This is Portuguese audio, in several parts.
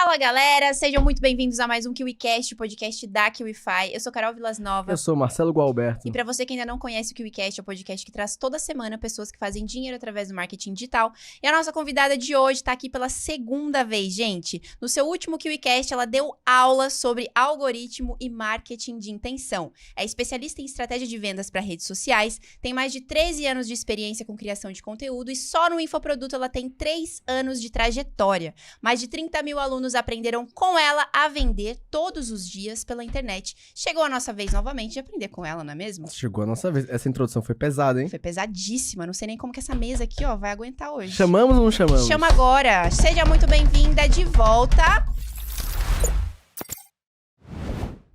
Fala, galera! Sejam muito bem-vindos a mais um KiwiCast, o podcast da KiwiFi. Eu sou Carol Vilas-Nova. Eu sou Marcelo Gualberto. E pra você que ainda não conhece o KiwiCast, é o podcast que traz toda semana pessoas que fazem dinheiro através do marketing digital. E a nossa convidada de hoje tá aqui pela segunda vez, gente. No seu último KiwiCast, ela deu aula sobre algoritmo e marketing de intenção. É especialista em estratégia de vendas para redes sociais, tem mais de 13 anos de experiência com criação de conteúdo e só no infoproduto ela tem 3 anos de trajetória. Mais de 30 mil alunos aprenderam com ela a vender todos os dias pela internet. Chegou a nossa vez novamente de aprender com ela, não é mesmo? Chegou a nossa vez. Essa introdução foi pesada, hein? Foi pesadíssima. Não sei nem como que essa mesa aqui, ó, vai aguentar hoje. Chamamos ou não chamamos? Chama agora. Seja muito bem-vinda de volta.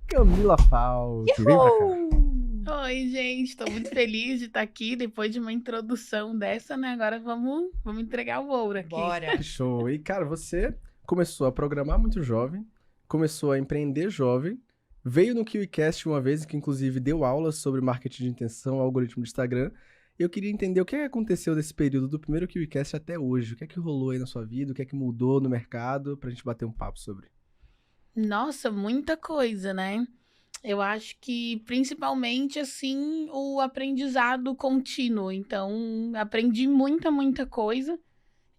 Camila Falck. Vem pra cá. Oi, gente, tô muito feliz de estar aqui depois de uma introdução dessa, né? Agora vamos entregar o ouro aqui. Bora. Show. E, cara, você começou a programar muito jovem, começou a empreender jovem, veio no KiwiCast uma vez, que inclusive deu aulas sobre marketing de intenção, algoritmo de Instagram. Eu queria entender o que aconteceu nesse período do primeiro KiwiCast até hoje. O que é que rolou aí na sua vida? O que é que mudou no mercado? Pra gente bater um papo sobre. Nossa, muita coisa, né? Eu acho que principalmente, assim, o aprendizado contínuo. Então, aprendi muita coisa,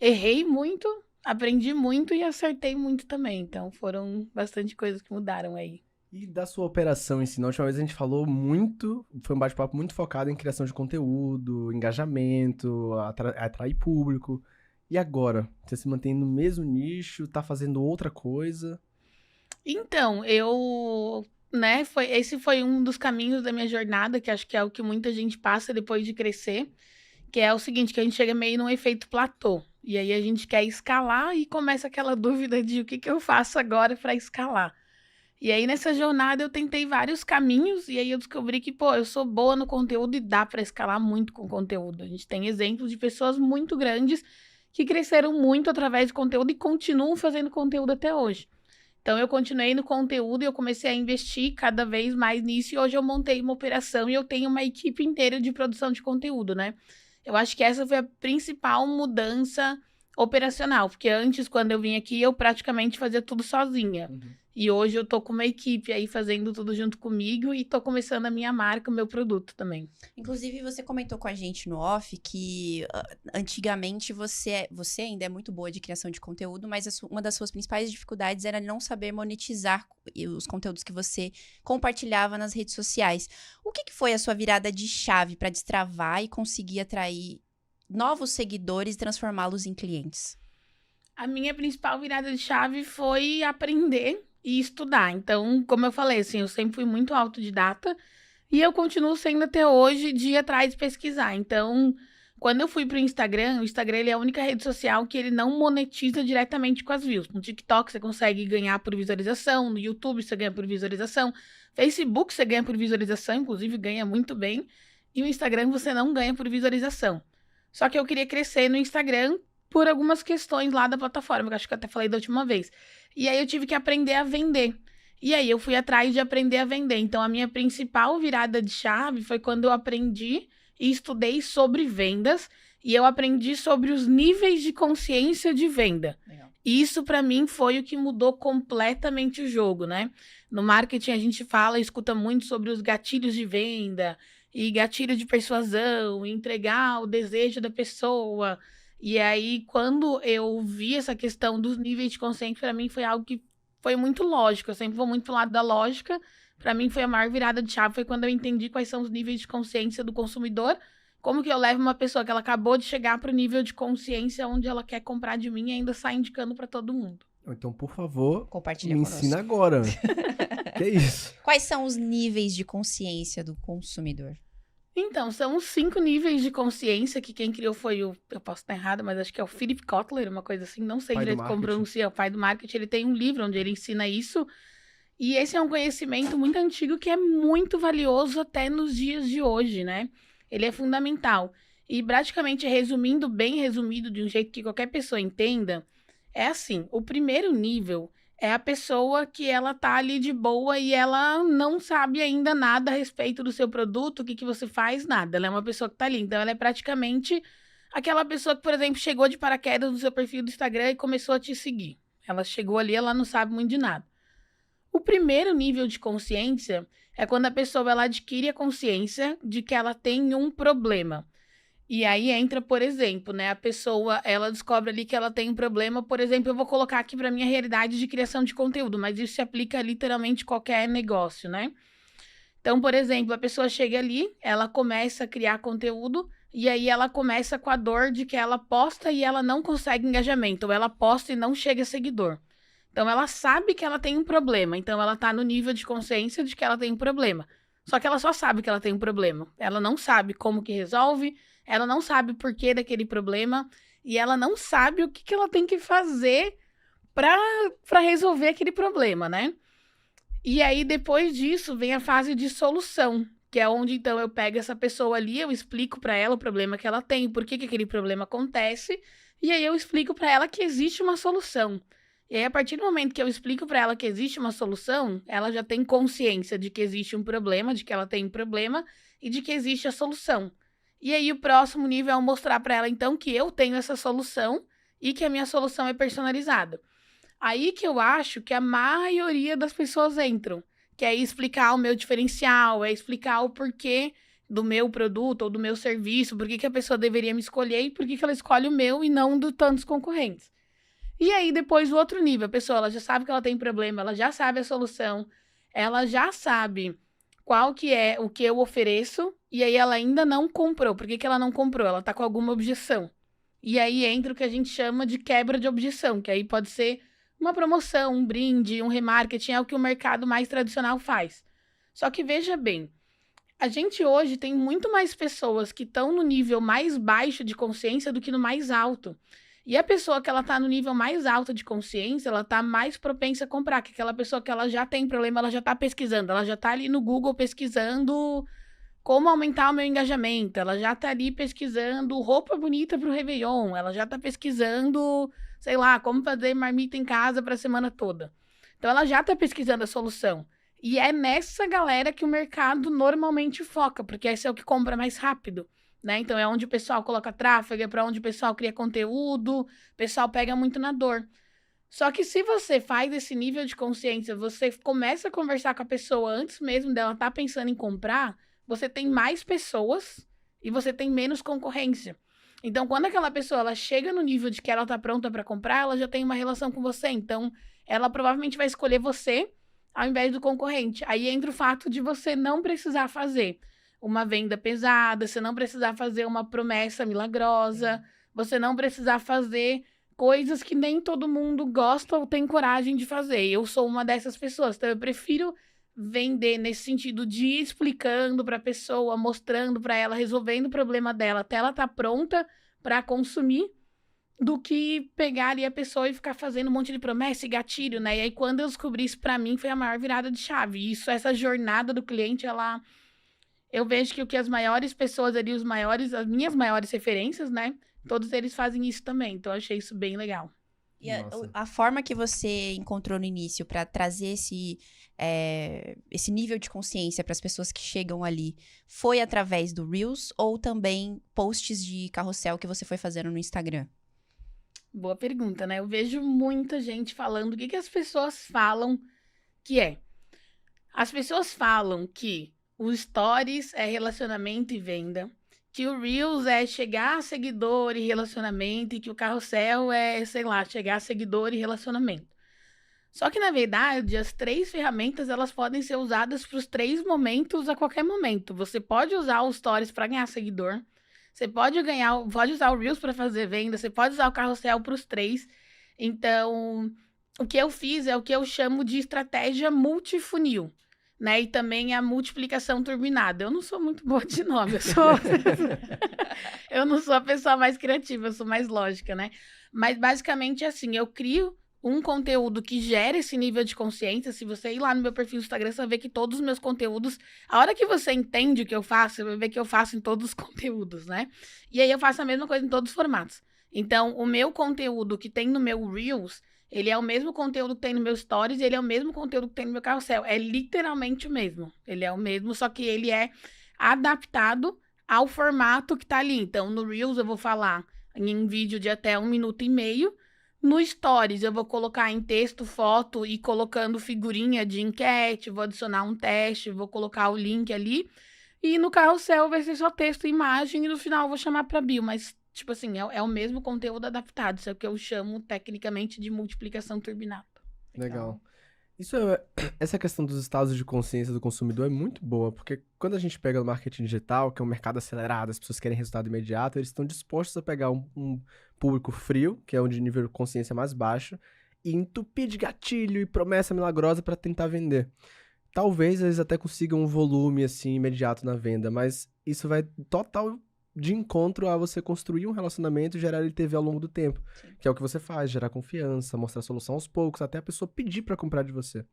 errei muito, aprendi muito e acertei muito também. Então, foram bastante coisas que mudaram aí. E da sua operação em si? Na última vez a gente falou muito, foi um bate-papo muito focado em criação de conteúdo, engajamento, atrair público. E agora? Você se mantém no mesmo nicho, tá fazendo outra coisa? Então, esse foi um dos caminhos da minha jornada, que acho que é o que muita gente passa depois de crescer, que é o seguinte, que a gente chega meio num efeito platô. E aí a gente quer escalar e começa aquela dúvida de o que eu faço agora para escalar. E aí nessa jornada eu tentei vários caminhos e aí eu descobri que, eu sou boa no conteúdo e dá para escalar muito com conteúdo. A gente tem exemplos de pessoas muito grandes que cresceram muito através de conteúdo e continuam fazendo conteúdo até hoje. Então, eu continuei no conteúdo e eu comecei a investir cada vez mais nisso. E hoje eu montei uma operação e eu tenho uma equipe inteira de produção de conteúdo, né? Eu acho que essa foi a principal mudança operacional. Porque antes, quando eu vim aqui, eu praticamente fazia tudo sozinha. E hoje eu tô com uma equipe aí fazendo tudo junto comigo e tô começando a minha marca, o meu produto também. Inclusive, você comentou com a gente no off que antigamente você ainda é muito boa de criação de conteúdo, mas uma das suas principais dificuldades era não saber monetizar os conteúdos que você compartilhava nas redes sociais. O que foi a sua virada de chave para destravar e conseguir atrair novos seguidores e transformá-los em clientes? A minha principal virada de chave foi aprender e estudar. Então, como eu falei, assim, eu sempre fui muito autodidata e eu continuo sendo até hoje de ir atrás de pesquisar. Então, quando eu fui pro Instagram, o Instagram ele é a única rede social que ele não monetiza diretamente com as views. No TikTok você consegue ganhar por visualização, no YouTube você ganha por visualização, Facebook você ganha por visualização, inclusive ganha muito bem, e o Instagram você não ganha por visualização. Só que eu queria crescer no Instagram por algumas questões lá da plataforma, que eu acho que eu até falei da última vez. E aí eu tive que aprender a vender. E aí eu fui atrás de aprender a vender. Então a minha principal virada de chave foi quando eu aprendi e estudei sobre vendas. E eu aprendi sobre os níveis de consciência de venda. Legal. Isso para mim foi o que mudou completamente o jogo, né? No marketing a gente escuta muito sobre os gatilhos de venda e gatilho de persuasão, entregar o desejo da pessoa. E aí, quando eu vi essa questão dos níveis de consciência, para mim foi algo que foi muito lógico. Eu sempre vou muito pro lado da lógica. Para mim foi a maior virada de chave, foi quando eu entendi quais são os níveis de consciência do consumidor. Como que eu levo uma pessoa que ela acabou de chegar pro nível de consciência onde ela quer comprar de mim e ainda sai indicando para todo mundo. Então, por favor, compartilha me conosco. ensina agora. Que é isso? Quais são os níveis de consciência do consumidor? Então, são os 5 níveis de consciência, que quem criou foi eu posso estar errado, mas acho que é o Philip Kotler, uma coisa assim, não sei direito como pronuncia, o pai do marketing, ele tem um livro onde ele ensina isso, e esse é um conhecimento muito antigo que é muito valioso até nos dias de hoje, né? Ele é fundamental. E praticamente bem resumido, de um jeito que qualquer pessoa entenda, é assim, o primeiro nível é a pessoa que ela tá ali de boa e ela não sabe ainda nada a respeito do seu produto, o que você faz, nada. Ela é uma pessoa que tá ali. Então, ela é praticamente aquela pessoa que, por exemplo, chegou de paraquedas no seu perfil do Instagram e começou a te seguir. Ela chegou ali, ela não sabe muito de nada. O primeiro nível de consciência é quando a pessoa ela adquire a consciência de que ela tem um problema. E aí entra, por exemplo, né? A pessoa, ela descobre ali que ela tem um problema. Por exemplo, eu vou colocar aqui para minha realidade de criação de conteúdo, mas isso se aplica a literalmente qualquer negócio, né? Então, por exemplo, a pessoa chega ali, ela começa a criar conteúdo e aí ela começa com a dor de que ela posta e ela não consegue engajamento, ou ela posta e não chega seguidor. Então, ela sabe que ela tem um problema, então ela tá no nível de consciência de que ela tem um problema. Só que ela só sabe que ela tem um problema. Ela não sabe como que resolve, ela não sabe o porquê daquele problema e ela não sabe o que ela tem que fazer para resolver aquele problema, né? E aí, depois disso, vem a fase de solução, que é onde, então, eu pego essa pessoa ali, eu explico para ela o problema que ela tem, por que aquele problema acontece, e aí eu explico para ela que existe uma solução. E aí, a partir do momento que eu explico para ela que existe uma solução, ela já tem consciência de que existe um problema, de que ela tem um problema e de que existe a solução. E aí, o próximo nível é eu mostrar para ela, então, que eu tenho essa solução e que a minha solução é personalizada. Aí que eu acho que a maioria das pessoas entram, que é explicar o meu diferencial, é explicar o porquê do meu produto ou do meu serviço, por que a pessoa deveria me escolher e por que ela escolhe o meu e não do tantos concorrentes. E aí, depois, o outro nível, a pessoa ela já sabe que ela tem problema, ela já sabe a solução, ela já sabe qual que é o que eu ofereço, e aí ela ainda não comprou. Por que ela não comprou? Ela tá com alguma objeção. E aí entra o que a gente chama de quebra de objeção, que aí pode ser uma promoção, um brinde, um remarketing, é o que o mercado mais tradicional faz. Só que veja bem, a gente hoje tem muito mais pessoas que estão no nível mais baixo de consciência do que no mais alto. E a pessoa que ela tá no nível mais alto de consciência, ela tá mais propensa a comprar, que aquela pessoa que ela já tem problema, ela já tá pesquisando, ela já tá ali no Google pesquisando como aumentar o meu engajamento, ela já tá ali pesquisando roupa bonita pro Réveillon, ela já tá pesquisando, sei lá, como fazer marmita em casa pra semana toda. Então ela já tá pesquisando a solução. E é nessa galera que o mercado normalmente foca, porque esse é o que compra mais rápido, né? Então é onde o pessoal coloca tráfego, é para onde o pessoal cria conteúdo, o pessoal pega muito na dor. Só que se você faz esse nível de consciência, você começa a conversar com a pessoa antes mesmo dela estar pensando em comprar, você tem mais pessoas e você tem menos concorrência. Então, quando aquela pessoa ela chega no nível de que ela está pronta para comprar, ela já tem uma relação com você. Então, ela provavelmente vai escolher você ao invés do concorrente. Aí entra o fato de você não precisar fazer uma venda pesada, você não precisar fazer uma promessa milagrosa, você não precisar fazer coisas que nem todo mundo gosta ou tem coragem de fazer. Eu sou uma dessas pessoas, então eu prefiro vender nesse sentido de ir explicando para a pessoa, mostrando para ela, resolvendo o problema dela até ela estar pronta para consumir, do que pegar ali a pessoa e ficar fazendo um monte de promessa e gatilho, né? E aí quando eu descobri isso, para mim foi a maior virada de chave. Isso, essa jornada do cliente, eu vejo que o que as maiores pessoas ali, as minhas maiores referências, né? Todos eles fazem isso também. Então eu achei isso bem legal. E a forma que você encontrou no início para trazer esse nível de consciência para as pessoas que chegam ali foi através do Reels ou também posts de carrossel que você foi fazendo no Instagram? Boa pergunta, né? Eu vejo muita gente falando o que as pessoas falam que é. As pessoas falam que o Stories é relacionamento e venda, que o Reels é chegar a seguidor e relacionamento, e que o carrossel é, sei lá, chegar a seguidor e relacionamento. Só que, na verdade, as 3 ferramentas, elas podem ser usadas para os 3 momentos a qualquer momento. Você pode usar o Stories para ganhar seguidor, você pode usar o Reels para fazer venda, você pode usar o carrossel para os 3. Então, o que eu fiz é o que eu chamo de estratégia multifunil, né? E também a multiplicação turbinada. Eu não sou muito boa de nome, eu não sou a pessoa mais criativa, eu sou mais lógica, né? Mas basicamente assim, eu crio um conteúdo que gera esse nível de consciência. Se você ir lá no meu perfil do Instagram, você vai ver que todos os meus conteúdos, a hora que você entende o que eu faço, você vai ver que eu faço em todos os conteúdos, né? E aí eu faço a mesma coisa em todos os formatos. Então, o meu conteúdo que tem no meu Reels, ele é o mesmo conteúdo que tem no meu Stories, ele é o mesmo conteúdo que tem no meu carrossel. É literalmente o mesmo. Ele é o mesmo, só que ele é adaptado ao formato que tá ali. Então, no Reels eu vou falar em vídeo de até 1,5 minuto, No Stories, eu vou colocar em texto, foto e colocando figurinha de enquete, vou adicionar um teste, vou colocar o link ali. E no carrossel vai ser só texto e imagem e no final eu vou chamar para bio, mas, tipo assim, é o mesmo conteúdo adaptado, isso é o que eu chamo tecnicamente de multiplicação turbinada. Legal. Essa questão dos estados de consciência do consumidor é muito boa, porque quando a gente pega o marketing digital, que é um mercado acelerado, as pessoas querem resultado imediato, eles estão dispostos a pegar um público frio, que é onde o nível de consciência é mais baixo, e entupir de gatilho e promessa milagrosa para tentar vender. Talvez eles até consigam um volume assim imediato na venda, mas isso vai total de encontro a você construir um relacionamento e gerar LTV ao longo do tempo. Sim. Que é o que você faz, gerar confiança, mostrar a solução aos poucos, até a pessoa pedir para comprar de você.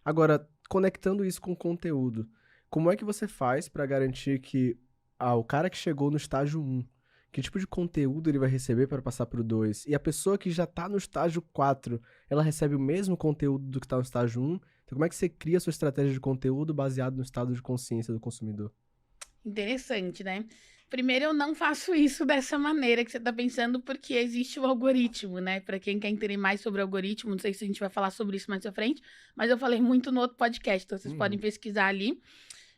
Agora, conectando isso com conteúdo, como é que você faz para garantir que o cara que chegou no estágio 1, que tipo de conteúdo ele vai receber para passar para o 2? E a pessoa que já está no estágio 4, ela recebe o mesmo conteúdo do que está no estágio 1? Então, como é que você cria a sua estratégia de conteúdo baseado no estado de consciência do consumidor? Interessante, né? Primeiro, eu não faço isso dessa maneira que você está pensando, porque existe o algoritmo, né? Para quem quer entender mais sobre o algoritmo, não sei se a gente vai falar sobre isso mais à frente, mas eu falei muito no outro podcast, então vocês podem pesquisar ali.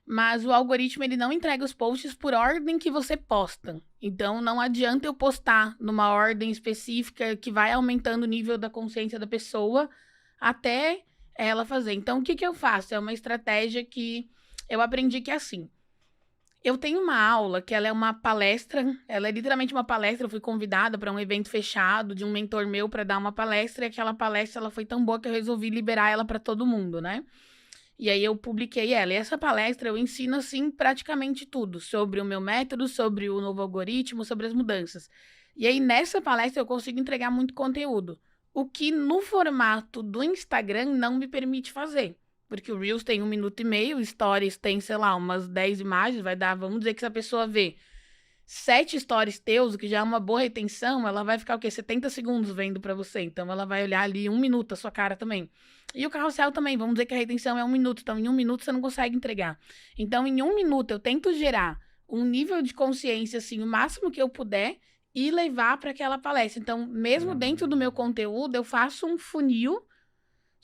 Mas o algoritmo, ele não entrega os posts por ordem que você posta. Então, não adianta eu postar numa ordem específica que vai aumentando o nível da consciência da pessoa até ela fazer. Então, o que eu faço? É uma estratégia que eu aprendi que é assim. Eu tenho uma aula que ela é uma palestra, ela é literalmente uma palestra, eu fui convidada para um evento fechado de um mentor meu para dar uma palestra, e aquela palestra ela foi tão boa que eu resolvi liberar ela para todo mundo, né? E aí eu publiquei ela. E essa palestra eu ensino, assim, praticamente tudo. Sobre o meu método, sobre o novo algoritmo, sobre as mudanças. E aí nessa palestra eu consigo entregar muito conteúdo. O que no formato do Instagram não me permite fazer. Porque o Reels tem 1 minuto e meio, o Stories tem, sei lá, umas 10 imagens, vai dar, vamos dizer que se a pessoa vê 7 stories teus, o que já é uma boa retenção, ela vai ficar o quê? 70 segundos vendo pra você. Então, ela vai olhar ali 1 minuto a sua cara também. E o carrossel também, vamos dizer que a retenção é 1 minuto. Então, em 1 minuto você não consegue entregar. Então, em 1 minuto eu tento gerar um nível de consciência, assim, o máximo que eu puder e levar para aquela palestra. Então, mesmo dentro do meu conteúdo, eu faço um funil,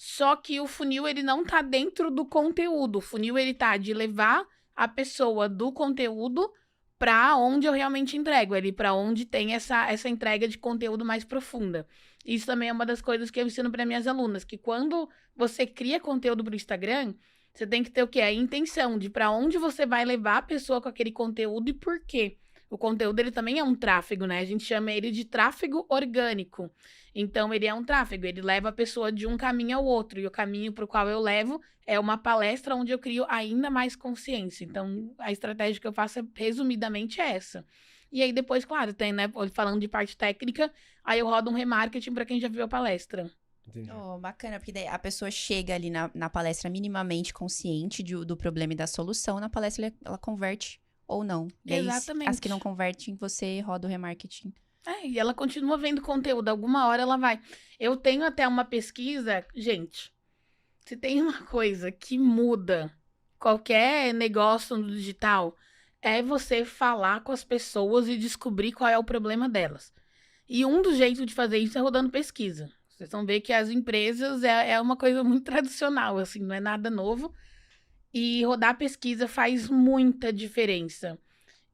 só que o funil, ele não tá dentro do conteúdo. O funil, ele tá de levar a pessoa do conteúdo para onde eu realmente entrego, ali para onde tem essa entrega de conteúdo mais profunda. Isso também é uma das coisas que eu ensino para minhas alunas, que quando você cria conteúdo para o Instagram, você tem que ter o quê? A intenção de para onde você vai levar a pessoa com aquele conteúdo e por quê. O conteúdo, ele também é um tráfego, né? A gente chama ele de tráfego orgânico. Então, ele é um tráfego, ele leva a pessoa de um caminho ao outro. E o caminho para o qual eu levo é uma palestra onde eu crio ainda mais consciência. Então, a estratégia que eu faço, resumidamente, é essa. E aí, depois, claro, tem, né? Falando de parte técnica, aí eu rodo um remarketing para quem já viu a palestra. Entendi. Oh, bacana, porque daí a pessoa chega ali na palestra minimamente consciente do problema e da solução. Na palestra, ela converte ou não. E aí, Exatamente. as que não convertem, você roda o remarketing. E ela continua vendo conteúdo. Alguma hora ela vai. Eu tenho até uma pesquisa. Gente, se tem uma coisa que muda qualquer negócio no digital, é você falar com as pessoas e descobrir qual é o problema delas. E um dos jeitos de fazer isso é rodando pesquisa. Vocês vão ver que as empresas é uma coisa muito tradicional, assim, não é nada novo. E rodar pesquisa faz muita diferença.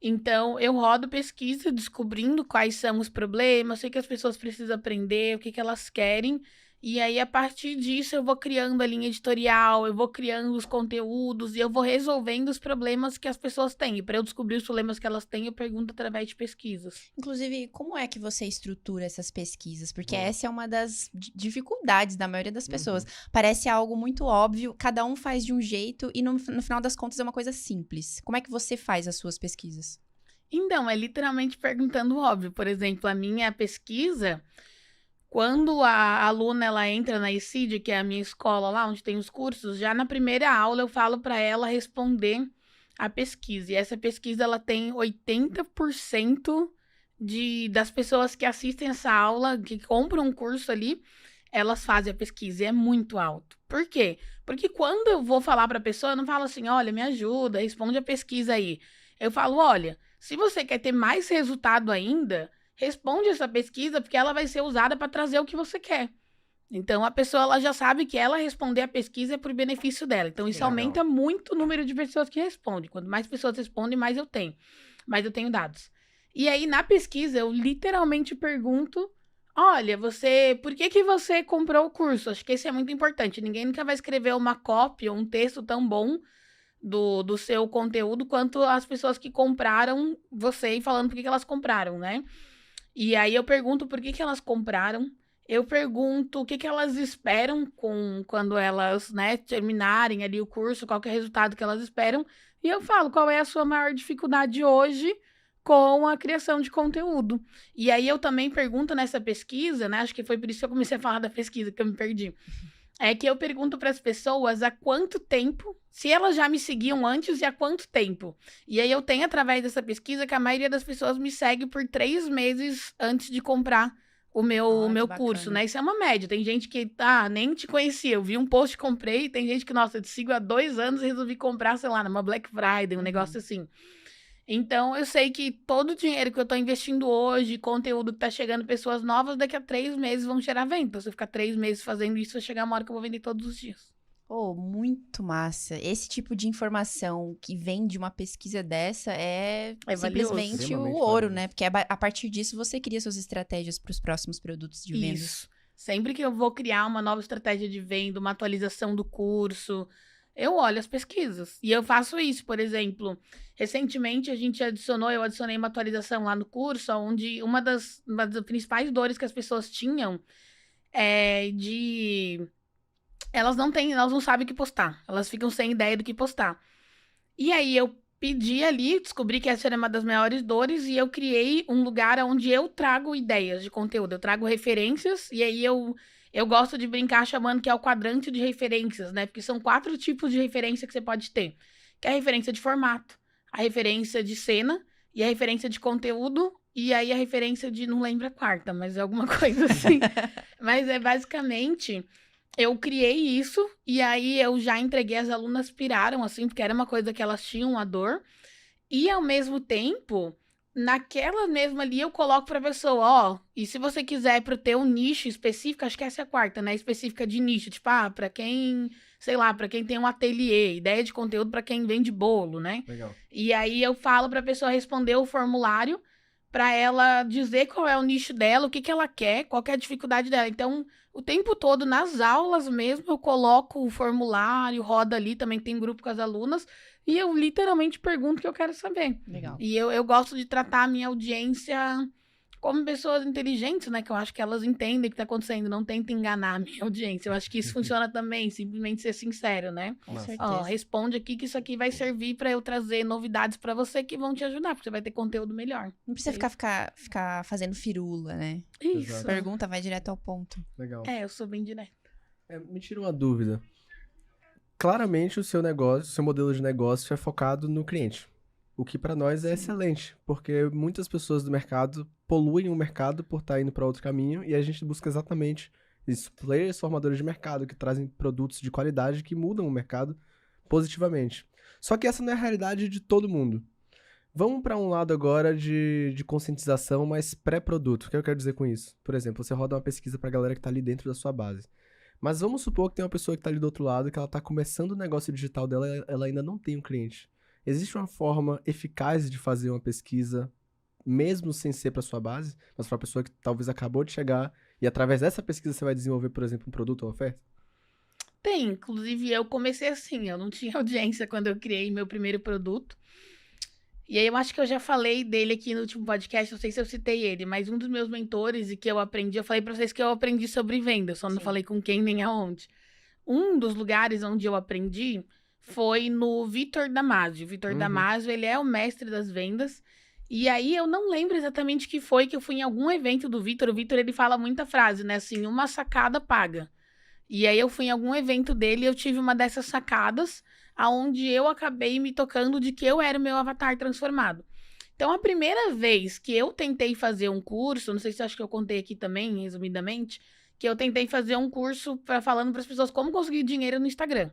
Então, eu rodo pesquisa descobrindo quais são os problemas, o que as pessoas precisam aprender, o que elas querem. E aí, a partir disso, eu vou criando a linha editorial, eu vou criando os conteúdos e eu vou resolvendo os problemas que as pessoas têm. E para eu descobrir os problemas que elas têm, eu pergunto através de pesquisas. Inclusive, como é que você estrutura essas pesquisas? Porque essa é uma das dificuldades da maioria das pessoas. Parece algo muito óbvio, cada um faz de um jeito e no final das contas é uma coisa simples. Como é que você faz as suas pesquisas? Então, é literalmente perguntando o óbvio. Por exemplo, a minha pesquisa, quando a aluna ela entra na ECID, que é a minha escola lá, onde tem os cursos, já na primeira aula eu falo para ela responder a pesquisa. E essa pesquisa ela tem 80% das pessoas que assistem essa aula, que compram um curso ali, elas fazem a pesquisa. E é muito alto. Por quê? Porque quando eu vou falar para a pessoa, eu não falo assim, olha, me ajuda, responde a pesquisa aí. Eu falo, olha, se você quer ter mais resultado ainda, responde essa pesquisa, porque ela vai ser usada para trazer o que você quer. Então, a pessoa ela já sabe que ela responder a pesquisa é por benefício dela. Então, isso Legal. aumenta muito o número de pessoas que respondem. Quanto mais pessoas respondem, mais eu tenho. Mais eu tenho dados. E aí, na pesquisa, eu literalmente pergunto, olha, por que você comprou o curso? Acho que isso é muito importante. Ninguém nunca vai escrever uma cópia ou um texto tão bom do seu conteúdo quanto as pessoas que compraram você e falando por que elas compraram, né? E aí eu pergunto por que elas compraram. Eu pergunto o que elas esperam quando elas, né, terminarem ali o curso, qual que é o resultado que elas esperam. E eu falo qual é a sua maior dificuldade hoje com a criação de conteúdo. E aí eu também pergunto nessa pesquisa, né, acho que foi por isso que eu comecei a falar da pesquisa, que eu me perdi. É que eu pergunto para as pessoas há quanto tempo, se elas já me seguiam antes e há quanto tempo. E aí eu tenho, através dessa pesquisa, que a maioria das pessoas me segue por 3 meses antes de comprar o meu curso, né? Isso é uma média. Tem gente que, nem te conhecia. Eu vi um post, comprei. E tem gente que, nossa, eu te sigo há 2 anos e resolvi comprar, sei lá, numa Black Friday, um negócio assim. Então, eu sei que todo o dinheiro que eu tô investindo hoje, conteúdo que tá chegando, pessoas novas, daqui a 3 meses vão gerar venda. Então, se eu ficar 3 meses fazendo isso, vai chegar uma hora que eu vou vender todos os dias. Muito massa. Esse tipo de informação que vem de uma pesquisa dessa é simplesmente Extremamente o ouro, valioso. né? Porque a partir disso você cria suas estratégias para os próximos produtos de venda. Isso. Sempre que eu vou criar uma nova estratégia de venda, uma atualização do curso, eu olho as pesquisas. E eu faço isso, por exemplo, recentemente eu adicionei uma atualização lá no curso, onde uma das principais dores que as pessoas tinham é de... Elas não sabem o que postar. Elas ficam sem ideia do que postar. E aí eu pedi ali, descobri que essa era uma das maiores dores e eu criei um lugar onde eu trago ideias de conteúdo. Eu trago referências e aí eu gosto de brincar chamando que é o quadrante de referências, né? Porque são 4 tipos de referência que você pode ter. Que é a referência de formato, a referência de cena e a referência de conteúdo e aí a referência de, não lembro a quarta, mas é alguma coisa assim. Mas é basicamente... Eu criei isso, e aí eu já entreguei, as alunas piraram, assim, porque era uma coisa que elas tinham a dor. E, ao mesmo tempo, naquela mesma ali, eu coloco pra pessoa, e se você quiser pro teu nicho específico, acho que essa é a quarta, né? Específica de nicho, tipo, pra quem, sei lá, pra quem tem um ateliê, ideia de conteúdo pra quem vende bolo, né? Legal. E aí eu falo pra pessoa responder o formulário, pra ela dizer qual é o nicho dela, o que ela quer, qual que é a dificuldade dela. Então, o tempo todo, nas aulas mesmo, eu coloco o formulário, roda ali, também tem grupo com as alunas, e eu literalmente pergunto o que eu quero saber. Legal. E eu gosto de tratar a minha audiência como pessoas inteligentes, né? Que eu acho que elas entendem o que tá acontecendo, não tenta enganar a minha audiência. Eu acho que isso funciona também, simplesmente ser sincero, né? Com Massa. certeza. Responde aqui que isso aqui vai servir pra eu trazer novidades pra você que vão te ajudar, porque você vai ter conteúdo melhor. Não precisa ficar fazendo firula, né? Isso. Exato. Pergunta, vai direto ao ponto. Legal. Eu sou bem direta. Me tira uma dúvida. Claramente o seu negócio, o seu modelo de negócio é focado no cliente. O que para nós é excelente, porque muitas pessoas do mercado poluem o mercado por estar indo para outro caminho e a gente busca exatamente isso, players formadores de mercado que trazem produtos de qualidade que mudam o mercado positivamente. Só que essa não é a realidade de todo mundo. Vamos para um lado agora de conscientização, mas pré-produto. O que eu quero dizer com isso? Por exemplo, você roda uma pesquisa para a galera que está ali dentro da sua base. Mas vamos supor que tem uma pessoa que está ali do outro lado, que ela está começando o negócio digital dela, ela ainda não tem um cliente. Existe uma forma eficaz de fazer uma pesquisa, mesmo sem ser para sua base, mas para uma pessoa que talvez acabou de chegar e através dessa pesquisa você vai desenvolver, por exemplo, um produto ou oferta? Tem, inclusive eu comecei assim, eu não tinha audiência quando eu criei meu primeiro produto. E aí eu acho que eu já falei dele aqui no último podcast, não sei se eu citei ele, mas um dos meus mentores e que eu aprendi, eu falei pra vocês que eu aprendi sobre venda, só não Sim. falei com quem nem aonde. Um dos lugares onde eu aprendi foi no Vitor Damasio. O Vitor Damasio, ele é o mestre das vendas. E aí eu não lembro exatamente o que foi, que eu fui em algum evento do Vitor. O Vitor, ele fala muita frase, né? Assim, uma sacada paga. E aí eu fui em algum evento dele e eu tive uma dessas sacadas, aonde eu acabei me tocando de que eu era o meu avatar transformado. Então, a primeira vez que eu tentei fazer um curso, não sei se eu acho que eu contei aqui também, resumidamente, que eu tentei fazer um curso falando para as pessoas como conseguir dinheiro no Instagram.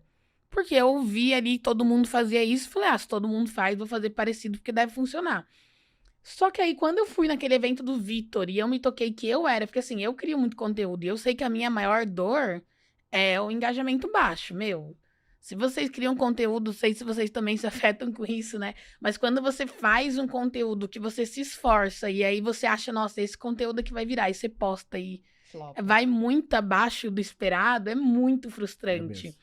Porque eu vi ali, todo mundo fazia isso, falei, se todo mundo faz, vou fazer parecido, porque deve funcionar. Só que aí, quando eu fui naquele evento do Vitor e eu me toquei que eu era, porque assim, eu crio muito conteúdo e eu sei que a minha maior dor é o engajamento baixo, meu. Se vocês criam conteúdo, sei se vocês também se afetam com isso, né? Mas quando você faz um conteúdo que você se esforça e aí você acha, nossa, esse conteúdo aqui vai virar, e você posta e vai muito abaixo do esperado, é muito frustrante. mesmo.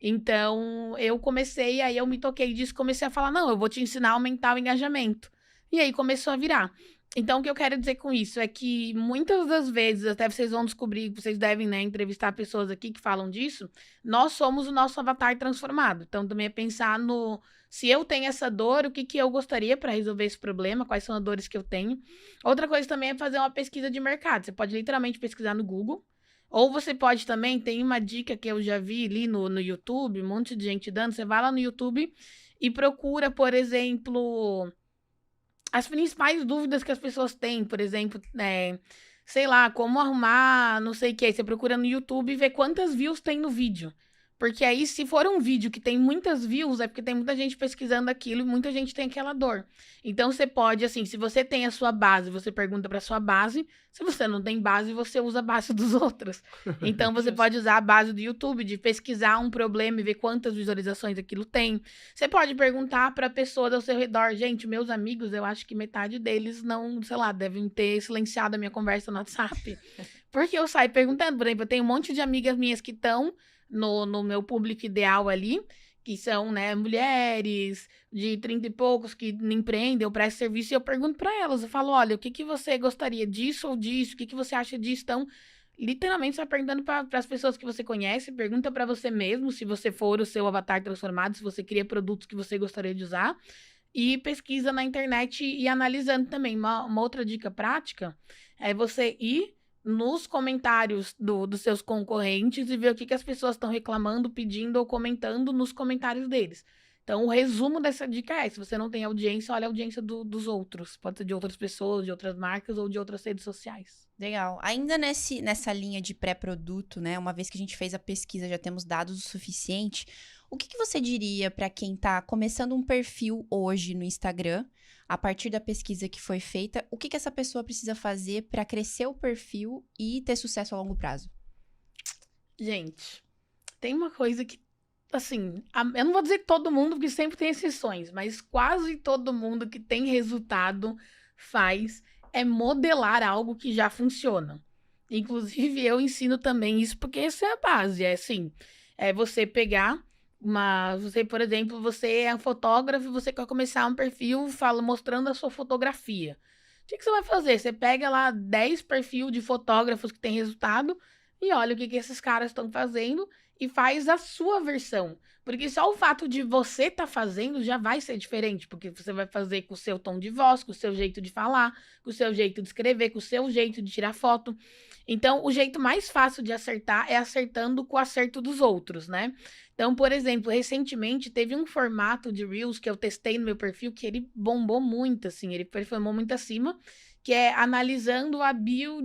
Então, eu comecei, aí eu me toquei disso, comecei a falar, não, eu vou te ensinar a aumentar o engajamento. E aí começou a virar. Então, o que eu quero dizer com isso é que muitas das vezes, até vocês vão descobrir, vocês devem, né, entrevistar pessoas aqui que falam disso, nós somos o nosso avatar transformado. Então, também é pensar no, se eu tenho essa dor, o que que eu gostaria para resolver esse problema, quais são as dores que eu tenho. Outra coisa também é fazer uma pesquisa de mercado. Você pode literalmente pesquisar no Google, ou você pode também, tem uma dica que eu já vi ali no YouTube, um monte de gente dando, você vai lá no YouTube e procura, por exemplo, as principais dúvidas que as pessoas têm, por exemplo, sei lá, como arrumar, não sei o que, aí você procura no YouTube e vê quantas views tem no vídeo. Porque aí, se for um vídeo que tem muitas views, é porque tem muita gente pesquisando aquilo e muita gente tem aquela dor. Então, você pode, assim, se você tem a sua base, você pergunta para sua base. Se você não tem base, você usa a base dos outros. Então, você pode usar a base do YouTube, de pesquisar um problema e ver quantas visualizações aquilo tem. Você pode perguntar para pessoas ao seu redor. Gente, meus amigos, eu acho que metade deles não, sei lá, devem ter silenciado a minha conversa no WhatsApp. Porque eu saio perguntando. Por exemplo, eu tenho um monte de amigas minhas que estão no meu público ideal ali, que são, né, mulheres de 30 e poucos que empreendem, eu presto serviço e eu pergunto para elas, eu falo, olha, o que que você gostaria disso ou disso, o que que você acha disso? Então, literalmente, você vai perguntando para as pessoas que você conhece, pergunta para você mesmo, se você for o seu avatar transformado, se você cria produtos que você gostaria de usar, e pesquisa na internet e analisando também. Uma outra dica prática é você ir nos comentários dos seus concorrentes e ver o que que as pessoas estão reclamando, pedindo ou comentando nos comentários deles. Então, o resumo dessa dica é, se você não tem audiência, olha a audiência dos outros. Pode ser de outras pessoas, de outras marcas ou de outras redes sociais. Legal. Ainda nessa linha de pré-produto, né? Uma vez que a gente fez a pesquisa, já temos dados o suficiente. O que que você diria para quem está começando um perfil hoje no Instagram, a partir da pesquisa que foi feita, o que que essa pessoa precisa fazer para crescer o perfil e ter sucesso a longo prazo? Gente, tem uma coisa que, assim, eu não vou dizer todo mundo, porque sempre tem exceções, mas quase todo mundo que tem resultado faz é modelar algo que já funciona. Inclusive, eu ensino também isso, porque essa é a base, é assim, é você pegar você, por exemplo, você é um fotógrafo, você quer começar um perfil mostrando a sua fotografia. O que você vai fazer? Você pega lá 10 perfis de fotógrafos que têm resultado e olha o que esses caras estão fazendo e faz a sua versão. Porque só o fato de você estar fazendo já vai ser diferente, porque você vai fazer com o seu tom de voz, com o seu jeito de falar, com o seu jeito de escrever, com o seu jeito de tirar foto. Então, o jeito mais fácil de acertar é acertando com o acerto dos outros, né? Então, por exemplo, recentemente teve um formato de Reels que eu testei no meu perfil que ele bombou muito, assim, ele performou muito acima, que é analisando a bio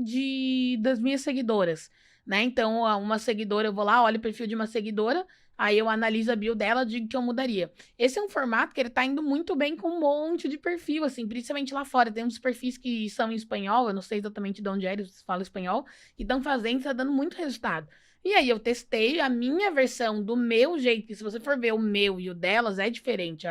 das minhas seguidoras, né? Então, uma seguidora, eu vou lá, olho o perfil de uma seguidora, aí eu analiso a bio dela, digo que eu mudaria. Esse é um formato que ele tá indo muito bem com um monte de perfil, assim, principalmente lá fora. Tem uns perfis que são em espanhol, eu não sei exatamente de onde é, eles falam espanhol, e estão fazendo, tá dando muito resultado. E aí eu testei a minha versão do meu jeito, que se você for ver o meu e o delas, é diferente.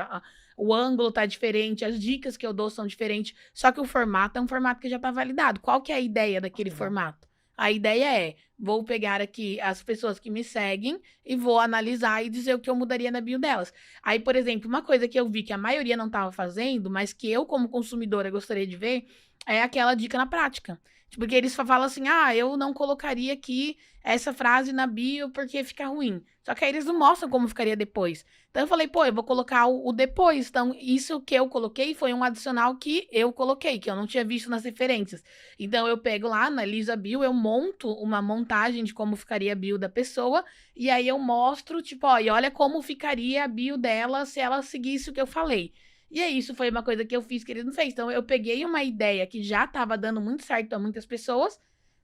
O ângulo tá diferente, as dicas que eu dou são diferentes, só que o formato é um formato que já tá validado. Qual que é a ideia daquele formato? A ideia é, vou pegar aqui as pessoas que me seguem e vou analisar e dizer o que eu mudaria na bio delas. Aí, por exemplo, uma coisa que eu vi que a maioria não estava fazendo, mas que eu, como consumidora, gostaria de ver, é aquela dica na prática. Porque eles falam assim, eu não colocaria aqui essa frase na bio porque fica ruim. Só que aí eles não mostram como ficaria depois. Então eu falei, eu vou colocar o depois. Então isso que eu coloquei foi um adicional que eu coloquei, que eu não tinha visto nas referências. Então eu pego lá, analiso a bio, eu monto uma montagem de como ficaria a bio da pessoa, e aí eu mostro, e olha como ficaria a bio dela se ela seguisse o que eu falei. E aí, isso foi uma coisa que eu fiz que ele não fez. Então, eu peguei uma ideia que já estava dando muito certo a muitas pessoas,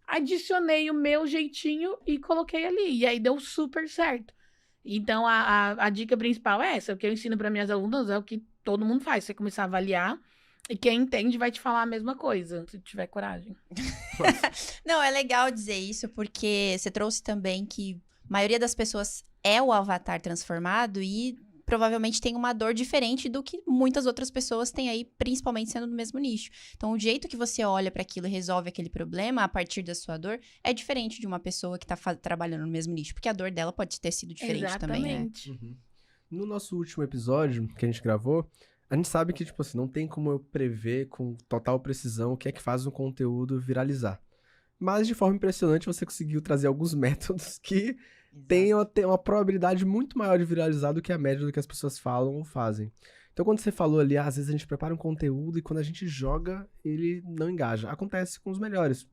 adicionei o meu jeitinho e coloquei ali. E aí, deu super certo. Então, a dica principal é essa. O que eu ensino para minhas alunas é o que todo mundo faz. Você começar a avaliar E quem entende vai te falar a mesma coisa, se tiver coragem. Não, é legal dizer isso, porque você trouxe também que a maioria das pessoas é o avatar transformado e provavelmente tem uma dor diferente do que muitas outras pessoas têm aí, principalmente sendo do mesmo nicho. Então, o jeito que você olha para aquilo e resolve aquele problema a partir da sua dor é diferente de uma pessoa que tá trabalhando no mesmo nicho, porque a dor dela pode ter sido diferente também, né? Exatamente. No nosso último episódio que a gente gravou, a gente sabe que, tipo assim, não tem como eu prever com total precisão o que é que faz um conteúdo viralizar. Mas, de forma impressionante, você conseguiu trazer alguns métodos que têm uma probabilidade muito maior de viralizar do que a média do que as pessoas falam ou fazem. Então, quando você falou ali, às vezes a gente prepara um conteúdo e quando a gente joga, ele não engaja. Acontece com os melhores.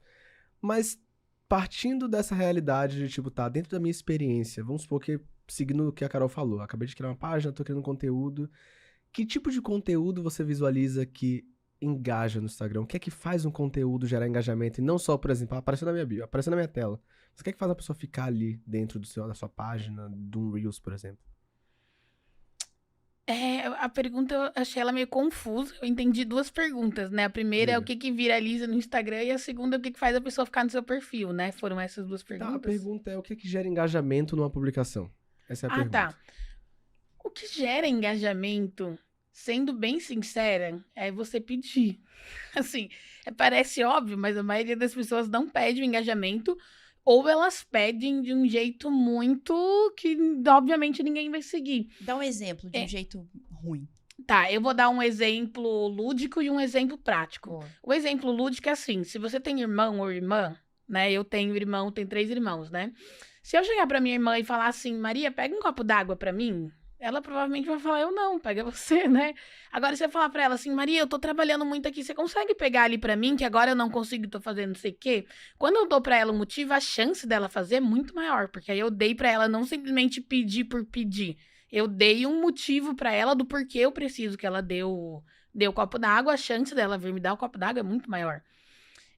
Mas, partindo dessa realidade de, tipo, tá, dentro da minha experiência, vamos supor que, seguindo o que a Carol falou, acabei de criar uma página, tô criando um conteúdo. Que tipo de conteúdo você visualiza que engaja no Instagram? O que é que faz um conteúdo gerar engajamento? E não só, por exemplo, apareceu na minha bio, apareceu na minha tela. Você quer que faz a pessoa ficar ali dentro da sua página, de um Reels, por exemplo? A pergunta eu achei ela meio confusa. Eu entendi duas perguntas, né? A primeira é o que viraliza no Instagram e a segunda é o que faz a pessoa ficar no seu perfil, né? Foram essas duas perguntas. Tá, a pergunta é o que gera engajamento numa publicação? Essa é a pergunta. Tá. O que gera engajamento, sendo bem sincera, é você pedir. Assim, parece óbvio, mas a maioria das pessoas não pede o engajamento ou elas pedem de um jeito muito que, obviamente, ninguém vai seguir. Dá um exemplo de um jeito ruim. Tá, eu vou dar um exemplo lúdico e um exemplo prático. Boa. O exemplo lúdico é assim, se você tem irmão ou irmã, né? Eu tenho irmão, tenho 3 irmãos, né? Se eu chegar pra minha irmã e falar assim, Maria, pega um copo d'água pra mim, ela provavelmente vai falar, eu não, pega você, né? Agora, se eu falar pra ela assim, Maria, eu tô trabalhando muito aqui, você consegue pegar ali pra mim, que agora eu não consigo, tô fazendo não sei o quê? Quando eu dou pra ela um motivo, a chance dela fazer é muito maior, porque aí eu dei pra ela não simplesmente pedir por pedir. Eu dei um motivo pra ela do porquê eu preciso que ela dê o copo d'água, a chance dela vir me dar o copo d'água é muito maior.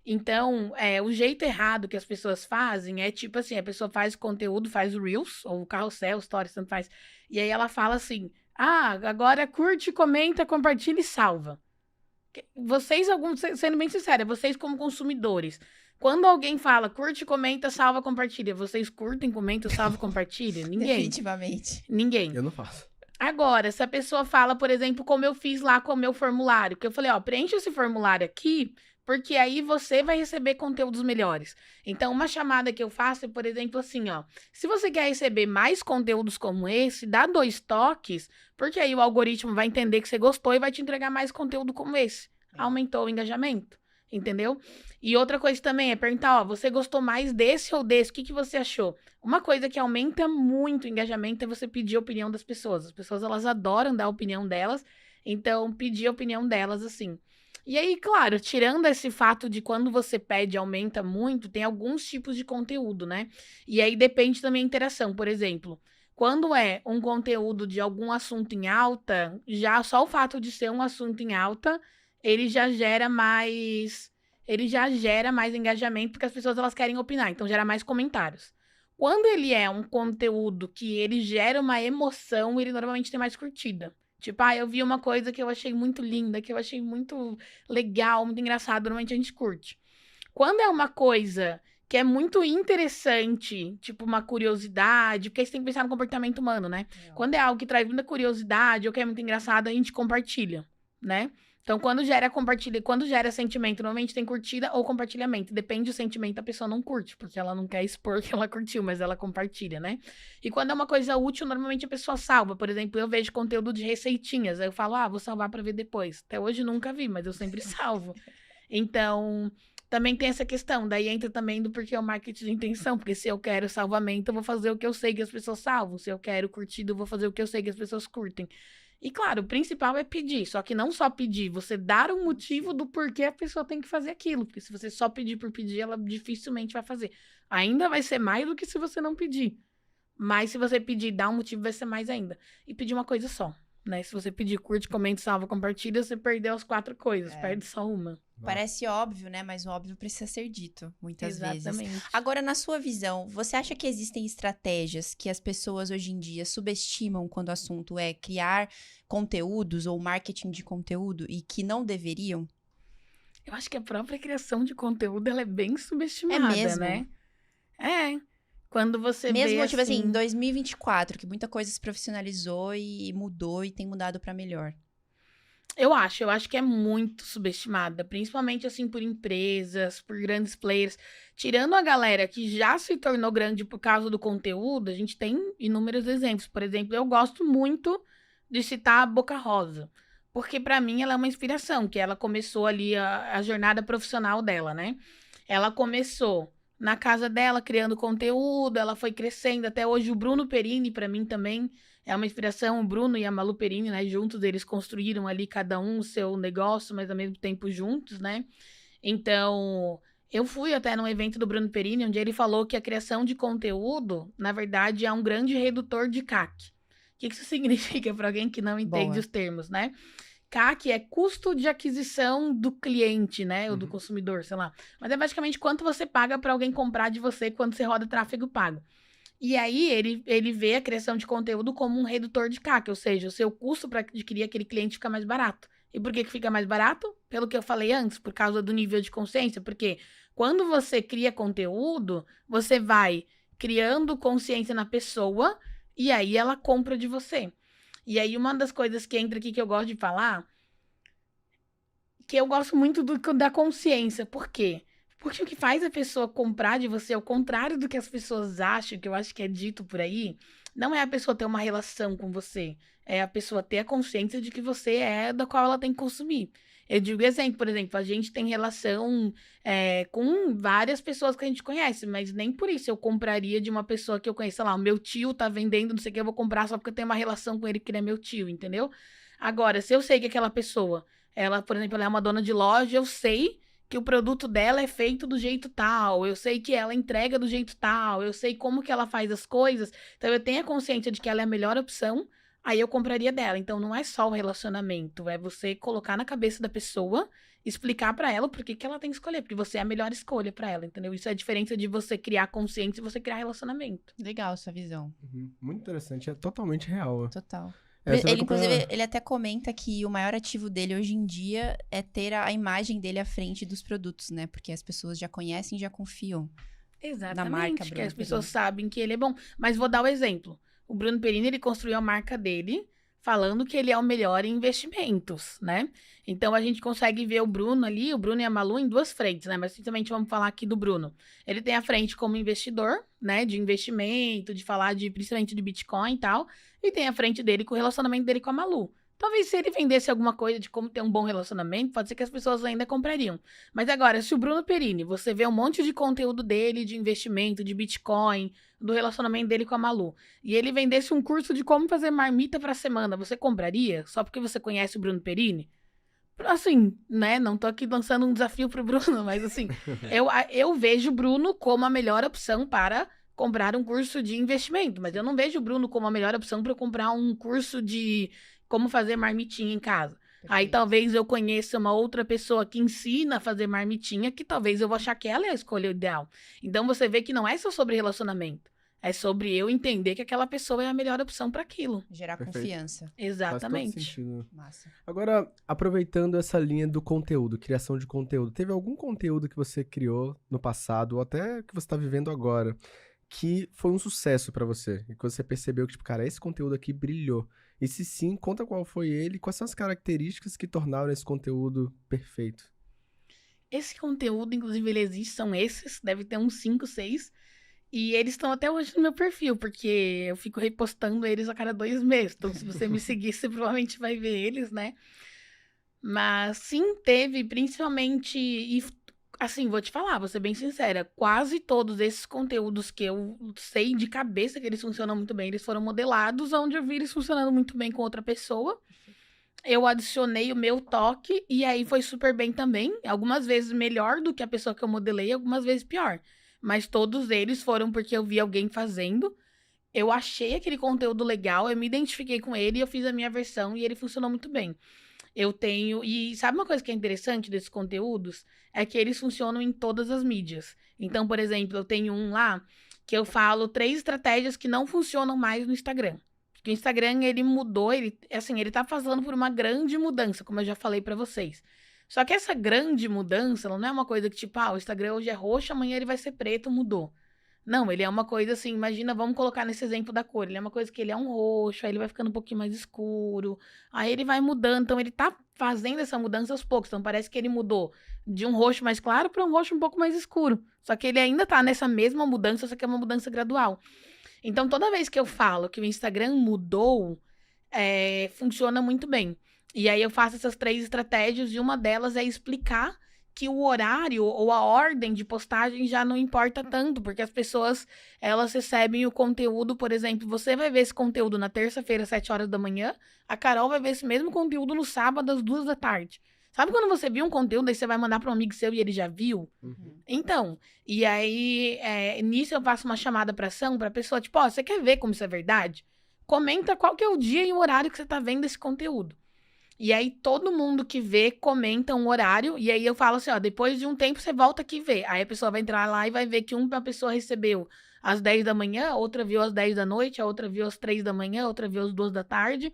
Então, o jeito errado que as pessoas fazem é tipo assim, a pessoa faz conteúdo, faz o Reels, ou o carrossel, stories, tanto faz. E aí ela fala assim, agora curte, comenta, compartilha e salva. Vocês, sendo bem sincera, vocês como consumidores, quando alguém fala curte, comenta, salva, compartilha, vocês curtem, comentam, salva, compartilha? Ninguém. Definitivamente. Ninguém. Eu não faço. Agora, se a pessoa fala, por exemplo, como eu fiz lá com o meu formulário, que eu falei, preenche esse formulário aqui, porque aí você vai receber conteúdos melhores. Então, uma chamada que eu faço é, por exemplo, assim, se você quer receber mais conteúdos como esse, dá 2 toques, porque aí o algoritmo vai entender que você gostou e vai te entregar mais conteúdo como esse. Aumentou o engajamento, entendeu? E outra coisa também é perguntar, você gostou mais desse ou desse? O que você achou? Uma coisa que aumenta muito o engajamento é você pedir a opinião das pessoas. As pessoas, elas adoram dar a opinião delas, então pedir a opinião delas, assim. E aí, claro, tirando esse fato de quando você pede aumenta muito, tem alguns tipos de conteúdo, né? E aí depende também da interação. Por exemplo, quando é um conteúdo de algum assunto em alta, já só o fato de ser um assunto em alta, ele já gera mais engajamento, porque as pessoas elas querem opinar, então gera mais comentários. Quando ele é um conteúdo que ele gera uma emoção, ele normalmente tem mais curtida. Tipo, eu vi uma coisa que eu achei muito linda, que eu achei muito legal, muito engraçado, normalmente a gente curte. Quando é uma coisa que é muito interessante, tipo uma curiosidade, porque aí você tem que pensar no comportamento humano, né? Quando é algo que traz muita curiosidade ou que é muito engraçado, a gente compartilha, né? Então, quando gera sentimento, normalmente tem curtida ou compartilhamento. Depende do sentimento, a pessoa não curte, porque ela não quer expor que ela curtiu, mas ela compartilha, né? E quando é uma coisa útil, normalmente a pessoa salva. Por exemplo, eu vejo conteúdo de receitinhas, aí eu falo, vou salvar pra ver depois. Até hoje nunca vi, mas eu sempre salvo. Então, também tem essa questão. Daí entra também do porquê o marketing de intenção, porque se eu quero salvamento, eu vou fazer o que eu sei que as pessoas salvam. Se eu quero curtido, eu vou fazer o que eu sei que as pessoas curtem. E claro, o principal é pedir, só que não só pedir, você dar um motivo do porquê a pessoa tem que fazer aquilo, porque se você só pedir por pedir, ela dificilmente vai fazer. Ainda vai ser mais do que se você não pedir, mas se você pedir, dar um motivo, vai ser mais ainda. E pedir uma coisa só, né? Se você pedir curte, comente, salva, compartilha, você perdeu as 4 coisas, perde só uma. Parece óbvio, né? Mas o óbvio precisa ser dito, muitas vezes. Exatamente. Agora, na sua visão, você acha que existem estratégias que as pessoas hoje em dia subestimam quando o assunto é criar conteúdos ou marketing de conteúdo e que não deveriam? Eu acho que a própria criação de conteúdo, ela é bem subestimada, mesmo? né? Quando você Mesmo, vê, tipo assim, em 2024, que muita coisa se profissionalizou e mudou e tem mudado pra melhor. Eu acho que é muito subestimada, principalmente assim por empresas, por grandes players. Tirando a galera que já se tornou grande por causa do conteúdo, a gente tem inúmeros exemplos. Por exemplo, eu gosto muito de citar a Boca Rosa, porque pra mim ela é uma inspiração, que ela começou ali a jornada profissional dela, né? Ela começou na casa dela criando conteúdo, ela foi crescendo até hoje. O Bruno Perini, pra mim também é uma inspiração, o Bruno e a Malu Perini, né? Juntos eles construíram ali cada um o seu negócio, mas ao mesmo tempo juntos, né? Então, eu fui até num evento do Bruno Perini, onde ele falou que a criação de conteúdo, na verdade, é um grande redutor de CAC. O que isso significa para alguém que não entende Boa. os termos, né? CAC é custo de aquisição do cliente, né? Ou do consumidor, sei lá. Mas é basicamente quanto você paga para alguém comprar de você quando você roda tráfego pago. E aí, ele vê a criação de conteúdo como um redutor de CAC, ou seja, o seu custo para adquirir aquele cliente fica mais barato. E por que fica mais barato? Pelo que eu falei antes, por causa do nível de consciência. Porque quando você cria conteúdo, você vai criando consciência na pessoa e aí ela compra de você. E aí, uma das coisas que entra aqui que eu gosto de falar, que eu gosto muito da consciência. Por quê? Porque o que faz a pessoa comprar de você, ao contrário do que as pessoas acham, que eu acho que é dito por aí, não é a pessoa ter uma relação com você. É a pessoa ter a consciência de que você é da qual ela tem que consumir. Eu digo exemplo, por exemplo, a gente tem relação com várias pessoas que a gente conhece, mas nem por isso eu compraria de uma pessoa que eu conheço. Sei lá, o meu tio tá vendendo, não sei o que, eu vou comprar só porque eu tenho uma relação com ele, porque ele é meu tio, entendeu? Agora, se eu sei que aquela pessoa, ela, por exemplo, ela é uma dona de loja, eu sei que o produto dela é feito do jeito tal, eu sei que ela entrega do jeito tal, eu sei como que ela faz as coisas, então eu tenho a consciência de que ela é a melhor opção, aí eu compraria dela. Então não é só o relacionamento, é você colocar na cabeça da pessoa, explicar pra ela por que ela tem que escolher, porque você é a melhor escolha pra ela, entendeu? Isso é a diferença de você criar consciência e você criar relacionamento. Legal sua visão. Muito interessante, é totalmente real. Total. Você vai Ele, comprar- inclusive, ele até comenta que o maior ativo dele hoje em dia é ter a imagem dele à frente dos produtos, né? Porque as pessoas já conhecem e já confiam. Exatamente, marca que Bruno as pessoas Perini. sabem que ele é bom. Mas vou dar o exemplo. O Bruno Perini, ele construiu a marca dele falando que ele é o melhor em investimentos, né? Então, a gente consegue ver o Bruno ali, o Bruno e a Malu em duas frentes, né? Mas, principalmente, vamos falar aqui do Bruno. Ele tem a frente como investidor, né? De investimento, de falar principalmente de Bitcoin e tal. E tem a frente dele com o relacionamento dele com a Malu. Talvez se ele vendesse alguma coisa de como ter um bom relacionamento, pode ser que as pessoas ainda comprariam. Mas agora, se o Bruno Perini, você vê um monte de conteúdo dele, de investimento, de Bitcoin, do relacionamento dele com a Malu, e ele vendesse um curso de como fazer marmita pra semana, você compraria? Só porque você conhece o Bruno Perini? Assim, né? Não tô aqui lançando um desafio pro Bruno, mas assim, eu vejo o Bruno como a melhor opção para comprar um curso de investimento, mas eu não vejo o Bruno como a melhor opção para comprar um curso de como fazer marmitinha em casa. Aí Perfeito. talvez eu conheça uma outra pessoa que ensina a fazer marmitinha, que talvez eu vou achar que ela é a escolha ideal. Então você vê que não é só sobre relacionamento. É sobre eu entender que aquela pessoa é a melhor opção para aquilo. Gerar Perfeito. confiança. Faz todo Exatamente. sentido. Massa. Agora, aproveitando essa linha do conteúdo, criação de conteúdo, teve algum conteúdo que você criou no passado, ou até que você está vivendo agora, que foi um sucesso pra você? E que você percebeu que, tipo, cara, esse conteúdo aqui brilhou. E se sim, conta qual foi ele e quais são as características que tornaram esse conteúdo perfeito. Esse conteúdo, inclusive, ele existe, são esses, deve ter uns 5, 6. E eles estão até hoje no meu perfil, porque eu fico repostando eles a cada 2 meses. Então, se você me seguir, você provavelmente vai ver eles, né? Mas sim, teve, principalmente. E assim, vou te falar, vou ser bem sincera. Quase todos esses conteúdos que eu sei de cabeça que eles funcionam muito bem, eles foram modelados, onde eu vi eles funcionando muito bem com outra pessoa. Eu adicionei o meu toque e aí foi super bem também. Algumas vezes melhor do que a pessoa que eu modelei, algumas vezes pior. Mas todos eles foram porque eu vi alguém fazendo eu achei aquele conteúdo legal, eu me identifiquei com ele, eu fiz a minha versão e ele funcionou muito bem. Eu tenho... E sabe uma coisa que é interessante desses conteúdos? É que eles funcionam em todas as mídias. Então, por exemplo, eu tenho um lá que eu falo 3 estratégias que não funcionam mais no Instagram. Porque o Instagram, ele mudou, ele tá passando por uma grande mudança, como eu já falei pra vocês. Só que essa grande mudança, ela não é uma coisa que tipo, o Instagram hoje é roxo, amanhã ele vai ser preto, mudou. Não, ele é uma coisa assim, imagina, vamos colocar nesse exemplo da cor. Ele é uma coisa que ele é um roxo, aí ele vai ficando um pouquinho mais escuro, aí ele vai mudando. Então, ele tá fazendo essa mudança aos poucos. Então, parece que ele mudou de um roxo mais claro para um roxo um pouco mais escuro. Só que ele ainda tá nessa mesma mudança, só que é uma mudança gradual. Então, toda vez que eu falo que o Instagram mudou, funciona muito bem. E aí, eu faço essas 3 estratégias e uma delas é explicar que o horário ou a ordem de postagem já não importa tanto, porque as pessoas, elas recebem o conteúdo, por exemplo, você vai ver esse conteúdo na terça-feira, às 7 horas da manhã, a Carol vai ver esse mesmo conteúdo no sábado, às 2 da tarde. Sabe quando você viu um conteúdo, aí você vai mandar para um amigo seu e ele já viu? Então, e aí, nisso eu faço uma chamada para ação para a pessoa, tipo, você quer ver como isso é verdade? Comenta qual que é o dia e o horário que você tá vendo esse conteúdo. E aí, todo mundo que vê, comenta um horário. E aí, eu falo assim, depois de um tempo, você volta aqui e vê. Aí, a pessoa vai entrar lá e vai ver que uma pessoa recebeu às 10 da manhã, outra viu às 10 da noite, a outra viu às 3 da manhã, a outra viu às 2 da tarde.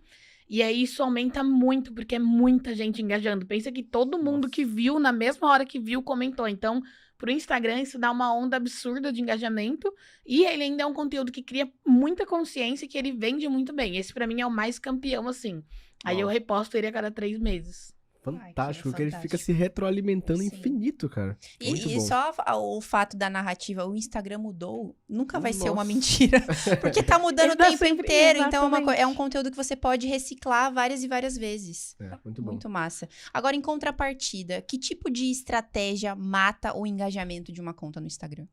E aí, isso aumenta muito, porque é muita gente engajando. Pensa que todo mundo que viu, na mesma hora que viu, comentou. Então, pro Instagram, isso dá uma onda absurda de engajamento. E ele ainda é um conteúdo que cria muita consciência e que ele vende muito bem. Esse, pra mim, é o mais campeão, assim. Aí eu reposto ele a cada 3 meses. Fantástico, que ele fica se retroalimentando infinito, cara. E só o fato da narrativa, o Instagram mudou, nunca vai ser uma mentira. Porque tá mudando o tempo inteiro. Então é um conteúdo que você pode reciclar várias e várias vezes. Muito bom. Muito massa. Agora, em contrapartida, que tipo de estratégia mata o engajamento de uma conta no Instagram?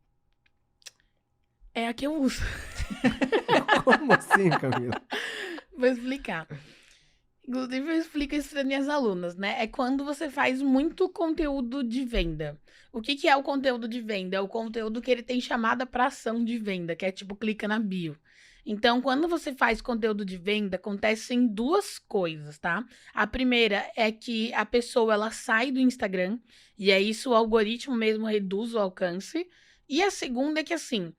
É a que eu uso. Como assim, Camila? Vou explicar. Inclusive, eu explico isso para minhas alunas, né? É quando você faz muito conteúdo de venda. O que é o conteúdo de venda? É o conteúdo que ele tem chamada para ação de venda, que é tipo, clica na bio. Então, quando você faz conteúdo de venda, acontecem 2 coisas, tá? A primeira é que a pessoa, ela sai do Instagram, e aí isso o algoritmo mesmo reduz o alcance. E a segunda é que, assim,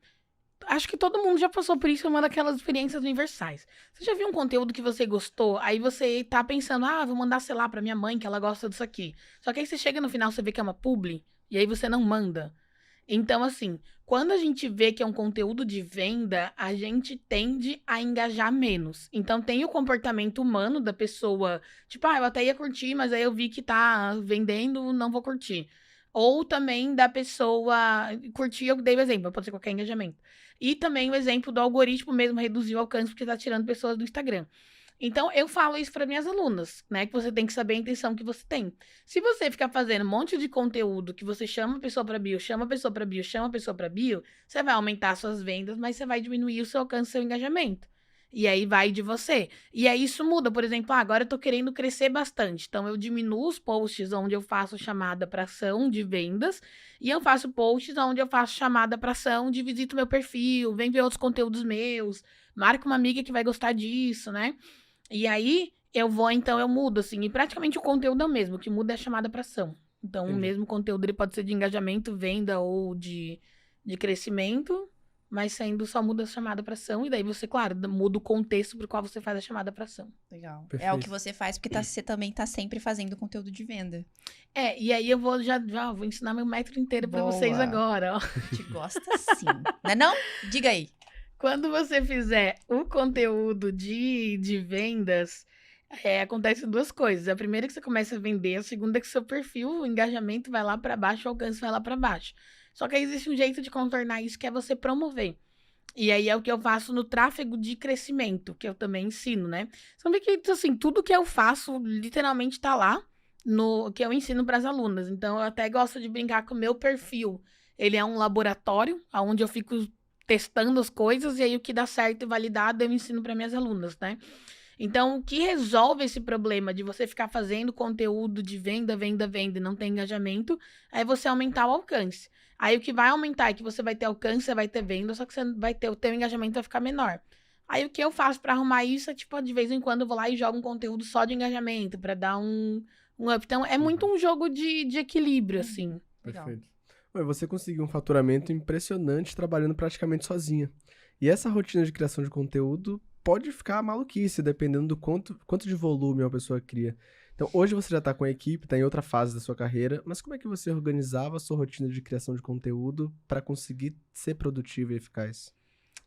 acho que todo mundo já passou por isso, é uma daquelas experiências universais. Você já viu um conteúdo que você gostou, aí você tá pensando, vou mandar, sei lá, pra minha mãe, que ela gosta disso aqui. Só que aí você chega no final, você vê que é uma publi, e aí você não manda. Então, assim, quando a gente vê que é um conteúdo de venda, a gente tende a engajar menos. Então, tem o comportamento humano da pessoa, tipo, eu até ia curtir, mas aí eu vi que tá vendendo, não vou curtir. Ou também da pessoa curtir, eu dei o exemplo, pode ser qualquer engajamento. E também o exemplo do algoritmo mesmo reduzir o alcance porque tá tirando pessoas do Instagram. Então, eu falo isso para minhas alunas, né? Que você tem que saber a intenção que você tem. Se você ficar fazendo um monte de conteúdo que você chama a pessoa para bio, chama a pessoa para bio, chama a pessoa para bio, você vai aumentar suas vendas, mas você vai diminuir o seu alcance, seu engajamento. E aí vai de você. E aí isso muda, por exemplo, agora eu tô querendo crescer bastante. Então eu diminuo os posts onde eu faço chamada para ação de vendas e eu faço posts onde eu faço chamada para ação de visita o meu perfil, vem ver outros conteúdos meus, marca uma amiga que vai gostar disso, né? E aí eu mudo, assim, e praticamente o conteúdo é o mesmo, o que muda é a chamada para ação. Então, o mesmo conteúdo ele pode ser de engajamento, venda ou de crescimento, mas só muda a chamada para ação, e daí você, claro, muda o contexto pro qual você faz a chamada para ação. Legal. Perfeito. É o que você faz, porque você também tá sempre fazendo conteúdo de venda. E aí eu vou vou ensinar meu método inteiro para vocês agora, ó. A gente gosta sim. Não é não? Diga aí. Quando você fizer o conteúdo de vendas, acontecem 2 coisas. A primeira é que você começa a vender, a segunda é que seu perfil, o engajamento vai lá para baixo, o alcance vai lá para baixo. Só que aí existe um jeito de contornar isso, que é você promover. E aí é o que eu faço no tráfego de crescimento, que eu também ensino, né? Você vê que, assim, tudo que eu faço, literalmente tá lá, no que eu ensino para as alunas. Então, eu até gosto de brincar com o meu perfil. Ele é um laboratório, onde eu fico testando as coisas, e aí o que dá certo e validado eu ensino para minhas alunas, né? Então, o que resolve esse problema de você ficar fazendo conteúdo de venda e não ter engajamento, é você aumentar o alcance. Aí, o que vai aumentar é que você vai ter alcance, você vai ter venda, só que você vai ter, o teu engajamento vai ficar menor. Aí, o que eu faço pra arrumar isso é, tipo, de vez em quando eu vou lá e jogo um conteúdo só de engajamento, pra dar um up. Então, é muito um jogo de equilíbrio, assim. Legal. Perfeito. Ué, você conseguiu um faturamento impressionante trabalhando praticamente sozinha. E essa rotina de criação de conteúdo pode ficar maluquice, dependendo do quanto de volume uma pessoa cria. Então, hoje você já está com a equipe, está em outra fase da sua carreira, mas como é que você organizava a sua rotina de criação de conteúdo para conseguir ser produtivo e eficaz?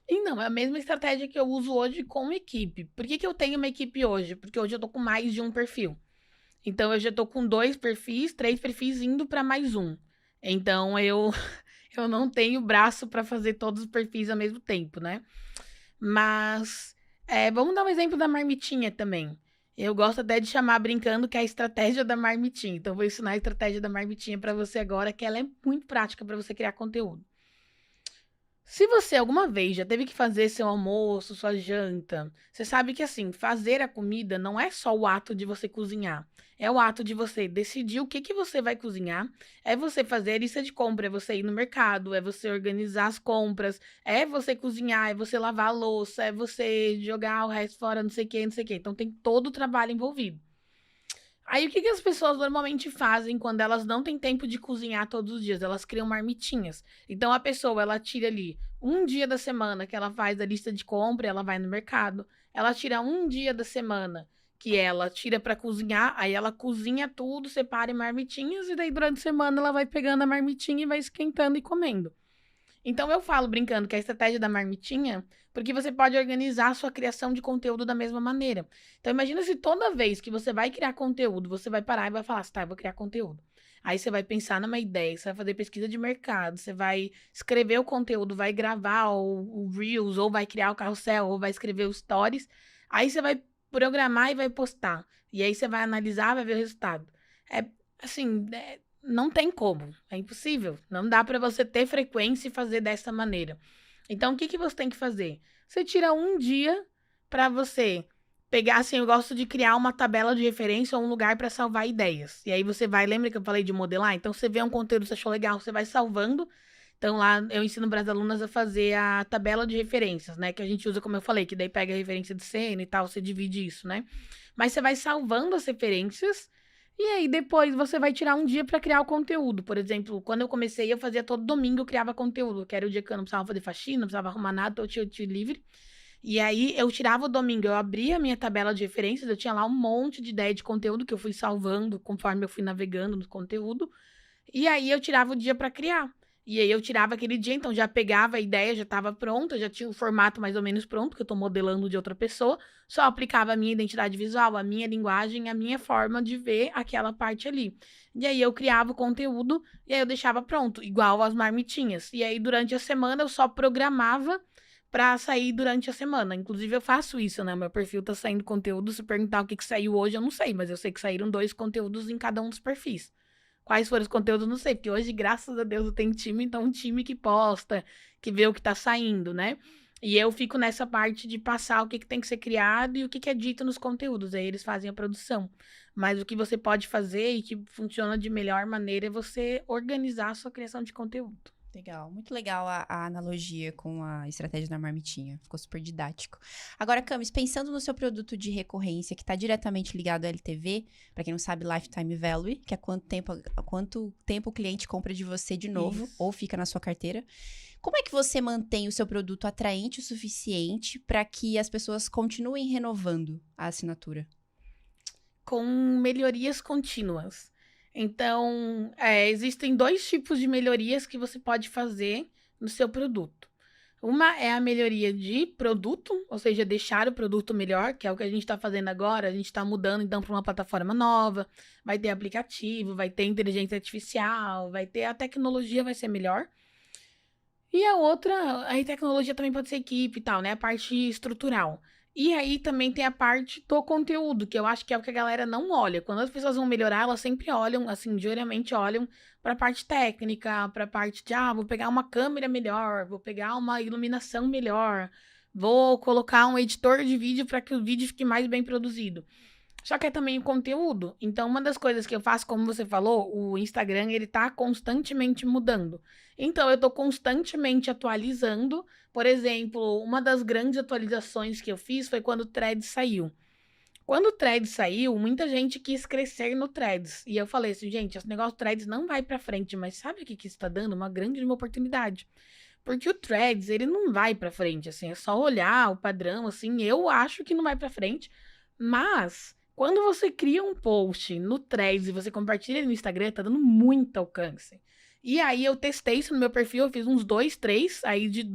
E não, é a mesma estratégia que eu uso hoje com equipe. Por que eu tenho uma equipe hoje? Porque hoje eu tô com mais de um perfil. Então, eu já tô com 2 perfis, 3 perfis indo para mais um. Então, eu não tenho braço para fazer todos os perfis ao mesmo tempo, né? Mas, vamos dar um exemplo da marmitinha também. Eu gosto até de chamar brincando que é a estratégia da marmitinha. Então, vou ensinar a estratégia da marmitinha para você agora, que ela é muito prática para você criar conteúdo. Se você alguma vez já teve que fazer seu almoço, sua janta, você sabe que assim, fazer a comida não é só o ato de você cozinhar. É o ato de você decidir o que você vai cozinhar, é você fazer a lista de compra, é você ir no mercado, é você organizar as compras, é você cozinhar, é você lavar a louça, é você jogar o resto fora, não sei o que, não sei o que. Então tem todo o trabalho envolvido. Aí, o que as pessoas normalmente fazem quando elas não têm tempo de cozinhar todos os dias? Elas criam marmitinhas. Então, a pessoa, ela tira ali um dia da semana que ela faz a lista de compra, ela vai no mercado. Ela tira um dia da semana que ela tira para cozinhar, aí ela cozinha tudo, separa em marmitinhas, e daí durante a semana ela vai pegando a marmitinha e vai esquentando e comendo. Então, eu falo brincando que a estratégia da marmitinha, porque você pode organizar a sua criação de conteúdo da mesma maneira. Então, imagina se toda vez que você vai criar conteúdo, você vai parar e vai falar, tá, eu vou criar conteúdo. Aí você vai pensar numa ideia, você vai fazer pesquisa de mercado, você vai escrever o conteúdo, vai gravar o Reels, ou vai criar o carrossel, ou vai escrever os stories. Aí você vai programar e vai postar. E aí você vai analisar, vai ver o resultado. É assim, não tem como, é impossível. Não dá para você ter frequência e fazer dessa maneira. Então, o que você tem que fazer? Você tira um dia para você pegar, assim, eu gosto de criar uma tabela de referência ou um lugar para salvar ideias. E aí você vai, lembra que eu falei de modelar? Então, você vê um conteúdo que você achou legal, você vai salvando. Então, lá eu ensino para as alunas a fazer a tabela de referências, né? Que a gente usa, como eu falei, que daí pega a referência de cena e tal, você divide isso, né? Mas você vai salvando as referências. E aí, depois você vai tirar um dia para criar o conteúdo. Por exemplo, quando eu comecei, eu fazia todo domingo, eu criava conteúdo, que era o dia que eu não precisava fazer faxina, não precisava arrumar nada, eu tinha o dia livre. E aí, eu tirava o domingo, eu abria a minha tabela de referências, eu tinha lá um monte de ideia de conteúdo que eu fui salvando conforme eu fui navegando no conteúdo. E aí, eu tirava o dia para criar. E aí, eu tirava aquele dia, então já pegava a ideia, já estava pronta, já tinha o formato mais ou menos pronto, que eu estou modelando de outra pessoa, só aplicava a minha identidade visual, a minha linguagem, a minha forma de ver aquela parte ali. E aí, eu criava o conteúdo e aí eu deixava pronto, igual as marmitinhas. E aí, durante a semana, eu só programava para sair durante a semana. Inclusive, eu faço isso, né? Meu perfil tá saindo conteúdo. Se perguntar o que saiu hoje, eu não sei, mas eu sei que saíram 2 conteúdos em cada um dos perfis. Quais foram os conteúdos, não sei, porque hoje, graças a Deus, eu tenho time, então um time que posta, que vê o que tá saindo, né? E eu fico nessa parte de passar o que tem que ser criado e o que é dito nos conteúdos, aí eles fazem a produção. Mas o que você pode fazer e que funciona de melhor maneira é você organizar a sua criação de conteúdo. Legal, muito legal a analogia com a estratégia da marmitinha. Ficou super didático. Agora, Camis, pensando no seu produto de recorrência, que está diretamente ligado ao LTV, para quem não sabe, Lifetime Value, que é quanto tempo o cliente compra de você de novo, Isso. ou fica na sua carteira. Como é que você mantém o seu produto atraente o suficiente para que as pessoas continuem renovando a assinatura? Com melhorias contínuas. Então, existem 2 tipos de melhorias que você pode fazer no seu produto. Uma é a melhoria de produto, ou seja, deixar o produto melhor, que é o que a gente está fazendo agora. A gente está mudando, então, para uma plataforma nova. Vai ter aplicativo, vai ter inteligência artificial, vai ter a tecnologia, vai ser melhor. E a outra, aí tecnologia também pode ser equipe e tal, né? A parte estrutural. E aí também tem a parte do conteúdo, que eu acho que é o que a galera não olha. Quando as pessoas vão melhorar, elas sempre olham, assim, diariamente olham para a parte técnica, para a parte de, vou pegar uma câmera melhor, vou pegar uma iluminação melhor, vou colocar um editor de vídeo para que o vídeo fique mais bem produzido. Só que é também o conteúdo. Então, uma das coisas que eu faço, como você falou, o Instagram, ele tá constantemente mudando. Então, eu tô constantemente atualizando. Por exemplo, uma das grandes atualizações que eu fiz foi quando o Threads saiu. Quando o Threads saiu, muita gente quis crescer no Threads. E eu falei assim, gente, esse negócio do Threads não vai pra frente, mas sabe o que isso tá dando? Uma grande oportunidade. Porque o Threads, ele não vai pra frente, assim, é só olhar o padrão, assim, eu acho que não vai pra frente, mas quando você cria um post no Threads e você compartilha ele no Instagram, tá dando muito alcance. E aí eu testei isso no meu perfil, eu fiz uns 2, 3, aí de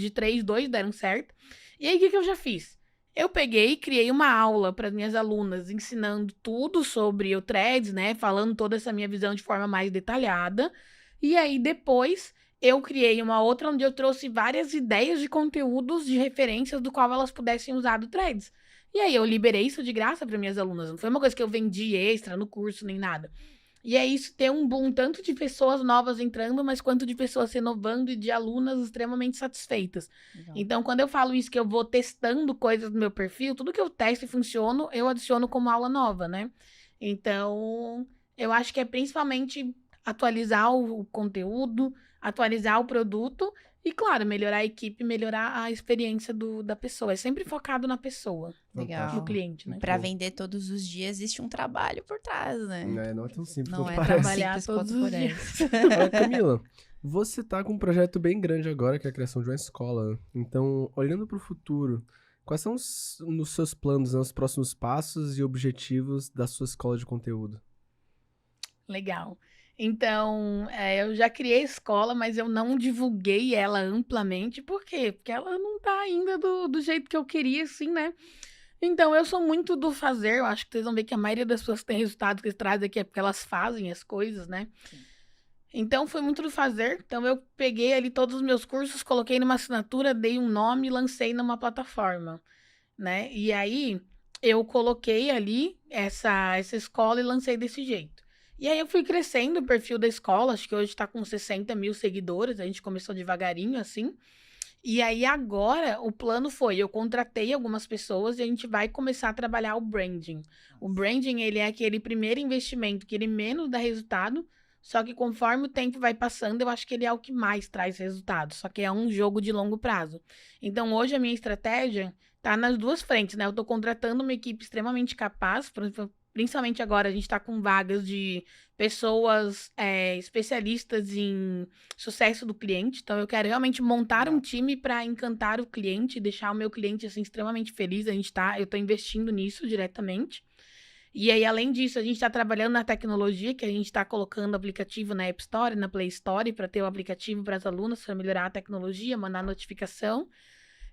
3, 2 deram certo. E aí o que eu já fiz? Eu peguei e criei uma aula para minhas alunas, ensinando tudo sobre o Threads, né, falando toda essa minha visão de forma mais detalhada. E aí depois eu criei uma outra onde eu trouxe várias ideias de conteúdos, de referências do qual elas pudessem usar do Threads. E aí eu liberei isso de graça para minhas alunas. Não foi uma coisa que eu vendi extra no curso, nem nada. E é isso, ter um boom tanto de pessoas novas entrando, mas quanto de pessoas se renovando e de alunas extremamente satisfeitas. Legal. Então, quando eu falo isso, que eu vou testando coisas no meu perfil, tudo que eu testo e funciona, eu adiciono como aula nova, né? Então, eu acho que é principalmente atualizar o conteúdo, atualizar o produto e, claro, melhorar a equipe, melhorar a experiência da pessoa. É sempre focado na pessoa, Legal. no cliente, né? Pra vender todos os dias, existe um trabalho por trás, né? Não é tão simples Não quanto é parece. trabalhar simples todos quanto os parece. Agora, Camila, você tá com um projeto bem grande agora, que é a criação de uma escola. Então, olhando pro futuro, quais são nos seus planos, né, os próximos passos e objetivos da sua escola de conteúdo? Legal. Então, eu já criei a escola, mas eu não divulguei ela amplamente. Por quê? Porque ela não tá ainda do jeito que eu queria, assim, né? Então, eu sou muito do fazer. Eu acho que vocês vão ver que a maioria das pessoas que tem resultados que eles trazem aqui é porque elas fazem as coisas, né? Sim. Então, foi muito do fazer. Então, eu peguei ali todos os meus cursos, coloquei numa assinatura, dei um nome e lancei numa plataforma, né? E aí, eu coloquei ali essa escola e lancei desse jeito. E aí eu fui crescendo o perfil da escola, acho que hoje tá com 60 mil seguidores, a gente começou devagarinho, assim. E aí agora o plano foi, eu contratei algumas pessoas e a gente vai começar a trabalhar o branding. O branding, ele é aquele primeiro investimento que ele menos dá resultado, só que conforme o tempo vai passando, eu acho que ele é o que mais traz resultado, só que é um jogo de longo prazo. Então hoje a minha estratégia tá nas duas frentes, né? Eu tô contratando uma equipe extremamente capaz, principalmente agora a gente está com vagas de pessoas especialistas em sucesso do cliente. Então, eu quero realmente montar um time para encantar o cliente, deixar o meu cliente assim, extremamente feliz. Eu estou investindo nisso diretamente. E aí, além disso, a gente está trabalhando na tecnologia, que a gente está colocando aplicativo na App Store, na Play Store, para ter o aplicativo para as alunas, para melhorar a tecnologia, mandar notificação.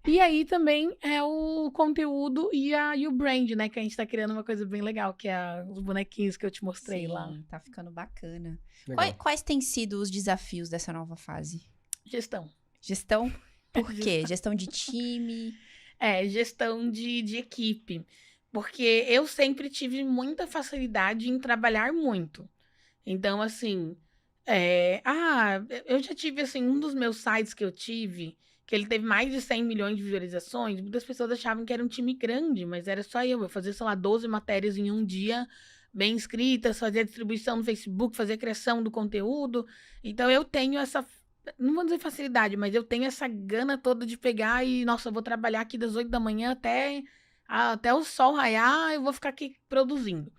E aí também é o conteúdo e o brand, né? Que a gente tá criando uma coisa bem legal, que é os bonequinhos que eu te mostrei lá. Sim, tá ficando bacana. Legal. Quais têm sido os desafios dessa nova fase? Gestão. Gestão? Por quê? Gestão de time? Gestão de equipe. Porque eu sempre tive muita facilidade em trabalhar muito. Então, assim... eu já tive, assim, um dos meus sites que eu tive... que ele teve mais de 100 milhões de visualizações, muitas pessoas achavam que era um time grande, mas era só eu fazia, sei lá, 12 matérias em um dia, bem escritas, fazia distribuição no Facebook, fazia criação do conteúdo, então eu tenho essa, não vou dizer facilidade, mas eu tenho essa gana toda de pegar e, nossa, eu vou trabalhar aqui das 8 da manhã até o sol raiar, eu vou ficar aqui produzindo.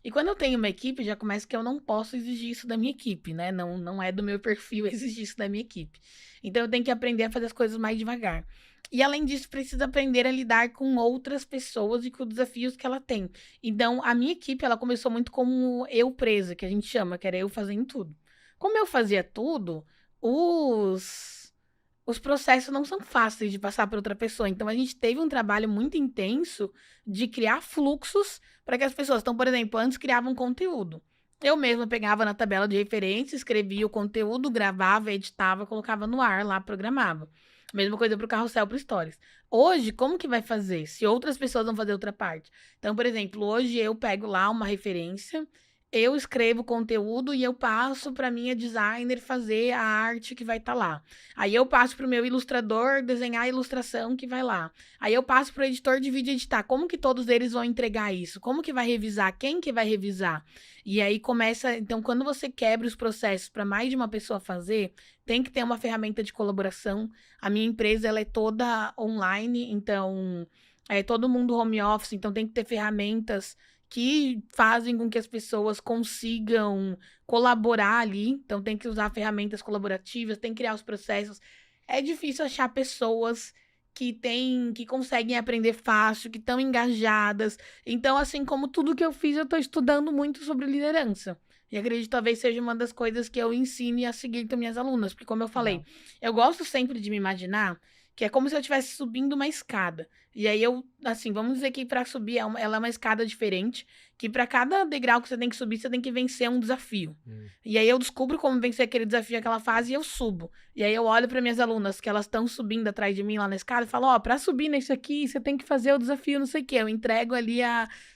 E quando eu tenho uma equipe, já começa que eu não posso exigir isso da minha equipe, né? Não é do meu perfil exigir isso da minha equipe. Então, eu tenho que aprender a fazer as coisas mais devagar. E, além disso, precisa aprender a lidar com outras pessoas e com os desafios que ela tem. Então, a minha equipe, ela começou muito como eu presa, que a gente chama, que era eu fazendo tudo. Como eu fazia tudo, os processos não são fáceis de passar para outra pessoa. Então, a gente teve um trabalho muito intenso de criar fluxos para que as pessoas... Então, por exemplo, antes criavam conteúdo. Eu mesma pegava na tabela de referência, escrevia o conteúdo, gravava, editava, colocava no ar lá, programava. Mesma coisa para o carrossel, para Stories. Hoje, como que vai fazer? Se outras pessoas vão fazer outra parte. Então, por exemplo, hoje eu pego lá uma referência, eu escrevo conteúdo e eu passo para minha designer fazer a arte que vai estar lá. Aí eu passo para o meu ilustrador desenhar a ilustração que vai lá. Aí eu passo para o editor de vídeo editar. Como que todos eles vão entregar isso? Como que vai revisar? Quem que vai revisar? E aí começa... Então, quando você quebra os processos para mais de uma pessoa fazer, tem que ter uma ferramenta de colaboração. A minha empresa, ela é toda online, então... É todo mundo home office, então tem que ter ferramentas que fazem com que as pessoas consigam colaborar ali. Então, tem que usar ferramentas colaborativas, tem que criar os processos. É difícil achar pessoas que conseguem aprender fácil, que estão engajadas. Então, assim como tudo que eu fiz, eu estou estudando muito sobre liderança. E acredito que talvez seja uma das coisas que eu ensine a seguir com minhas alunas. Porque, como eu falei, eu gosto sempre de me imaginar que é como se eu estivesse subindo uma escada. E aí eu, assim, vamos dizer que para subir ela é uma escada diferente, que para cada degrau que você tem que subir, você tem que vencer um desafio. E aí eu descubro como vencer aquele desafio, aquela fase, e eu subo. E aí eu olho para minhas alunas, que elas estão subindo atrás de mim lá na escada, e falo, para subir nesse aqui, você tem que fazer o desafio, não sei o quê. Eu entrego ali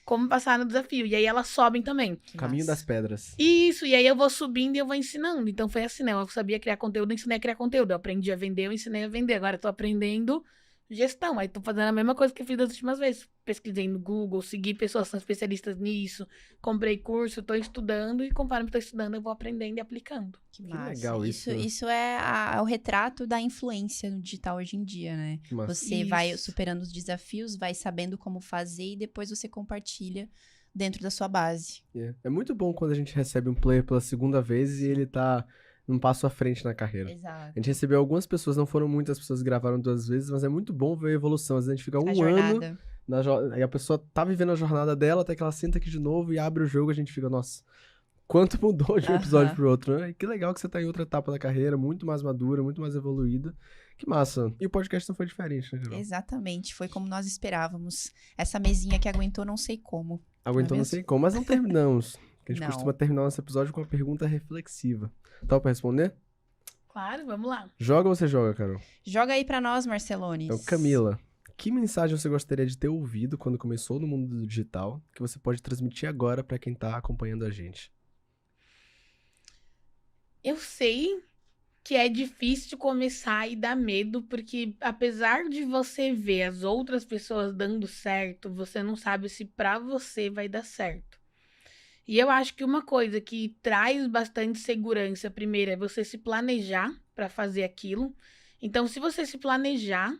como passar no desafio. E aí elas sobem também. Caminho das pedras. Isso, e aí eu vou subindo e eu vou ensinando. Então foi assim, né? Eu sabia criar conteúdo, eu ensinei a criar conteúdo. Eu aprendi a vender, eu ensinei a vender. Agora eu tô aprendendo gestão. Aí tô fazendo a mesma coisa que eu fiz das últimas vezes. Pesquisei no Google, segui pessoas que são especialistas nisso, comprei curso, tô estudando e conforme tô estudando eu vou aprendendo e aplicando. Que massa. Legal isso. Isso é o retrato da influência no digital hoje em dia, né? Que massa. Você vai superando os desafios, vai sabendo como fazer e depois você compartilha dentro da sua base. É muito bom quando a gente recebe um player pela segunda vez e ele tá um passo à frente na carreira. Exato. A gente recebeu algumas pessoas, não foram muitas pessoas que gravaram 2 vezes, mas é muito bom ver a evolução. Às vezes a gente fica um ano e a pessoa tá vivendo a jornada dela até que ela senta aqui de novo e abre o jogo, a gente fica, nossa, quanto mudou de um episódio pro outro, né? E que legal que você tá em outra etapa da carreira, muito mais madura, muito mais evoluída. Que massa. E o podcast não foi diferente, né, Carol? Exatamente, foi como nós esperávamos. Essa mesinha que aguentou não sei como. Aguentou não sei como, mas não terminamos. A gente costuma terminar nosso episódio com uma pergunta reflexiva. Tá pra responder? Claro, vamos lá. Joga ou você joga, Carol? Joga aí pra nós, Marcelones. Então, Camila, que mensagem você gostaria de ter ouvido quando começou no mundo do digital, que você pode transmitir agora pra quem tá acompanhando a gente? Eu sei que é difícil começar e dá medo, porque apesar de você ver as outras pessoas dando certo, você não sabe se pra você vai dar certo. E eu acho que uma coisa que traz bastante segurança, primeiro, é você se planejar para fazer aquilo. Então, se você se planejar,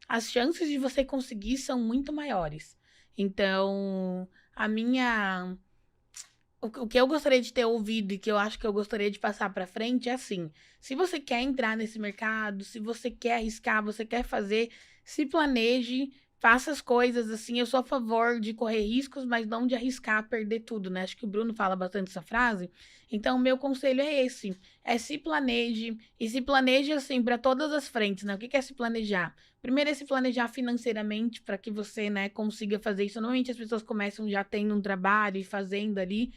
as chances de você conseguir são muito maiores. Então, o que eu gostaria de ter ouvido e que eu acho que eu gostaria de passar para frente é assim: se você quer entrar nesse mercado, se você quer arriscar, você quer fazer, se planeje. Faça as coisas assim, eu sou a favor de correr riscos, mas não de arriscar perder tudo, né? Acho que o Bruno fala bastante essa frase. Então, o meu conselho é esse, é se planeje, e se planeje assim para todas as frentes, né? O que é se planejar? Primeiro é se planejar financeiramente para que você, né, consiga fazer isso. Normalmente as pessoas começam já tendo um trabalho e fazendo ali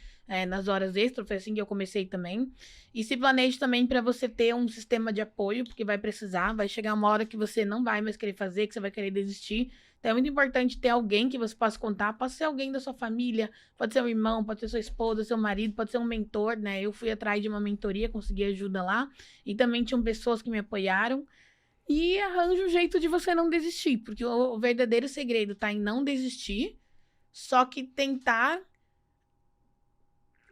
nas horas extras, foi assim que eu comecei também. E se planeje também para você ter um sistema de apoio, porque vai precisar, vai chegar uma hora que você não vai mais querer fazer, que você vai querer desistir. Então é muito importante ter alguém que você possa contar. Pode ser alguém da sua família, pode ser um irmão, pode ser sua esposa, seu marido, pode ser um mentor, né? Eu fui atrás de uma mentoria, consegui ajuda lá. E também tinham pessoas que me apoiaram. E arranja um jeito de você não desistir, porque o verdadeiro segredo tá em não desistir, só que tentar...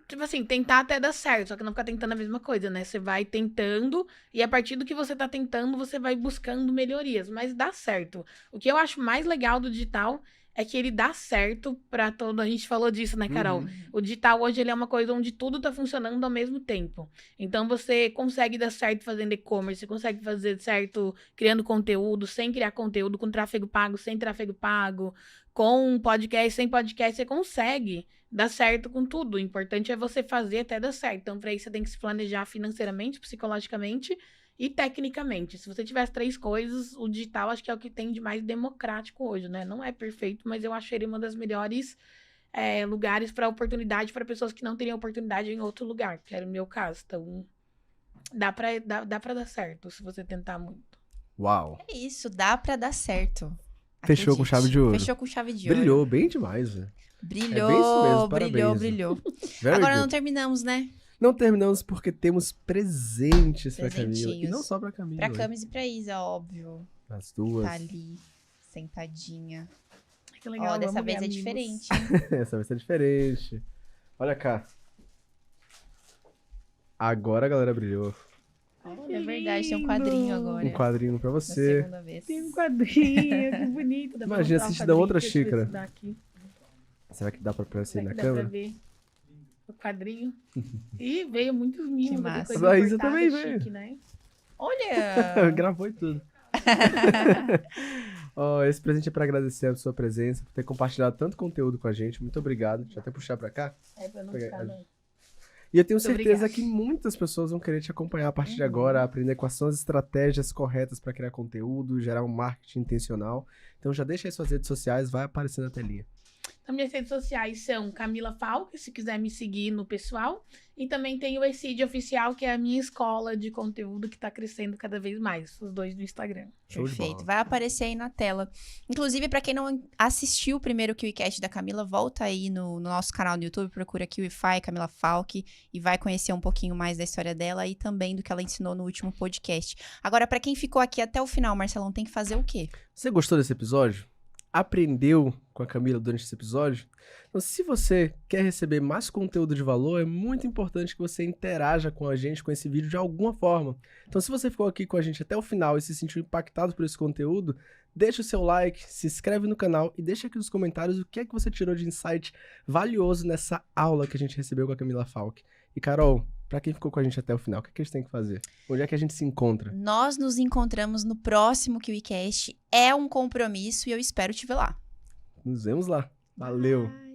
Tipo assim, tentar até dar certo, só que não ficar tentando a mesma coisa, né? Você vai tentando e a partir do que você tá tentando, você vai buscando melhorias, mas dá certo. O que eu acho mais legal do digital é que ele dá certo pra todo... A gente falou disso, né, Carol? O digital hoje ele é uma coisa onde tudo tá funcionando ao mesmo tempo. Então, você consegue dar certo fazendo e-commerce, você consegue fazer certo criando conteúdo, sem criar conteúdo, com tráfego pago, sem tráfego pago, com podcast, sem podcast, você consegue dar certo com tudo. O importante é você fazer até dar certo. Então, para isso, você tem que se planejar financeiramente, psicologicamente e tecnicamente. Se você tiver as 3 coisas, o digital acho que é o que tem de mais democrático hoje, né? Não é perfeito, mas eu achei ele uma das melhores lugares para oportunidade para pessoas que não teriam oportunidade em outro lugar, que era o meu caso. Então, dá pra dar certo se você tentar muito. Uau! É isso, dá pra dar certo. Fechou com chave de ouro. Fechou com chave de ouro. Brilhou bem demais, velho. Brilhou, É bem isso mesmo, brilhou, parabéns. brilhou. Very Agora não good. terminamos, né? Não terminamos porque temos presentes pra Camila. E Presentinhos. não só pra Camila. Pra hoje. Camis e pra Isa, óbvio. As duas. Tá ali, sentadinha. Que legal, Ó, dessa vamos vez ver, é amigos. diferente. Essa vai ser diferente. Olha cá. Agora a galera brilhou. Que É verdade, tem um lindo. quadrinho agora. Um quadrinho pra Na você. segunda vez. Tem um quadrinho, que bonito. Dá pra Imagina mostrar se o te dá outra quadrinho, deixa eu ver xícara. se dá aqui. Será que dá pra aparecer Será aí que na dá pra câmera? ver o quadrinho? Ih, veio muitos mimos. massa. Coisa A Isa importada, também chique, veio. né? Olha! Gravou e tudo. Ó, esse presente é pra agradecer a sua presença, por ter compartilhado tanto conteúdo com a gente. Muito obrigado. Deixa eu até puxar pra cá. É pra não Peguei. ficar, não. E eu tenho Muito certeza obrigada. que muitas pessoas vão querer te acompanhar a partir de agora, aprender quais são as estratégias corretas para criar conteúdo, gerar um marketing intencional. Então já deixa aí suas redes sociais, vai aparecer na telinha. Então, minhas redes sociais são Camila Falque, se quiser me seguir no pessoal. E também tem o Exceed Oficial, que é a minha escola de conteúdo que tá crescendo cada vez mais. Os dois do Instagram. Show de Perfeito. bola. Vai aparecer aí na tela. Inclusive, pra quem não assistiu o primeiro KiwiCast da Camila, volta aí no nosso canal do YouTube, procura KiwiFi, Camila Falque, e vai conhecer um pouquinho mais da história dela e também do que ela ensinou no último podcast. Agora, pra quem ficou aqui até o final, Marcelão, tem que fazer o quê? Você gostou desse episódio? Aprendeu com a Camila durante esse episódio? Então, se você quer receber mais conteúdo de valor, é muito importante que você interaja com a gente, com esse vídeo de alguma forma. Então, se você ficou aqui com a gente até o final e se sentiu impactado por esse conteúdo, deixa o seu like, se inscreve no canal e deixa aqui nos comentários o que é que você tirou de insight valioso nessa aula que a gente recebeu com a Camila Falque. E, Carol, pra quem ficou com a gente até o final, o que é que a gente tem que fazer? Onde é que a gente se encontra? Nós nos encontramos no próximo KiwiCast. É um compromisso e eu espero te ver lá. Nos vemos lá. Valeu! Bye.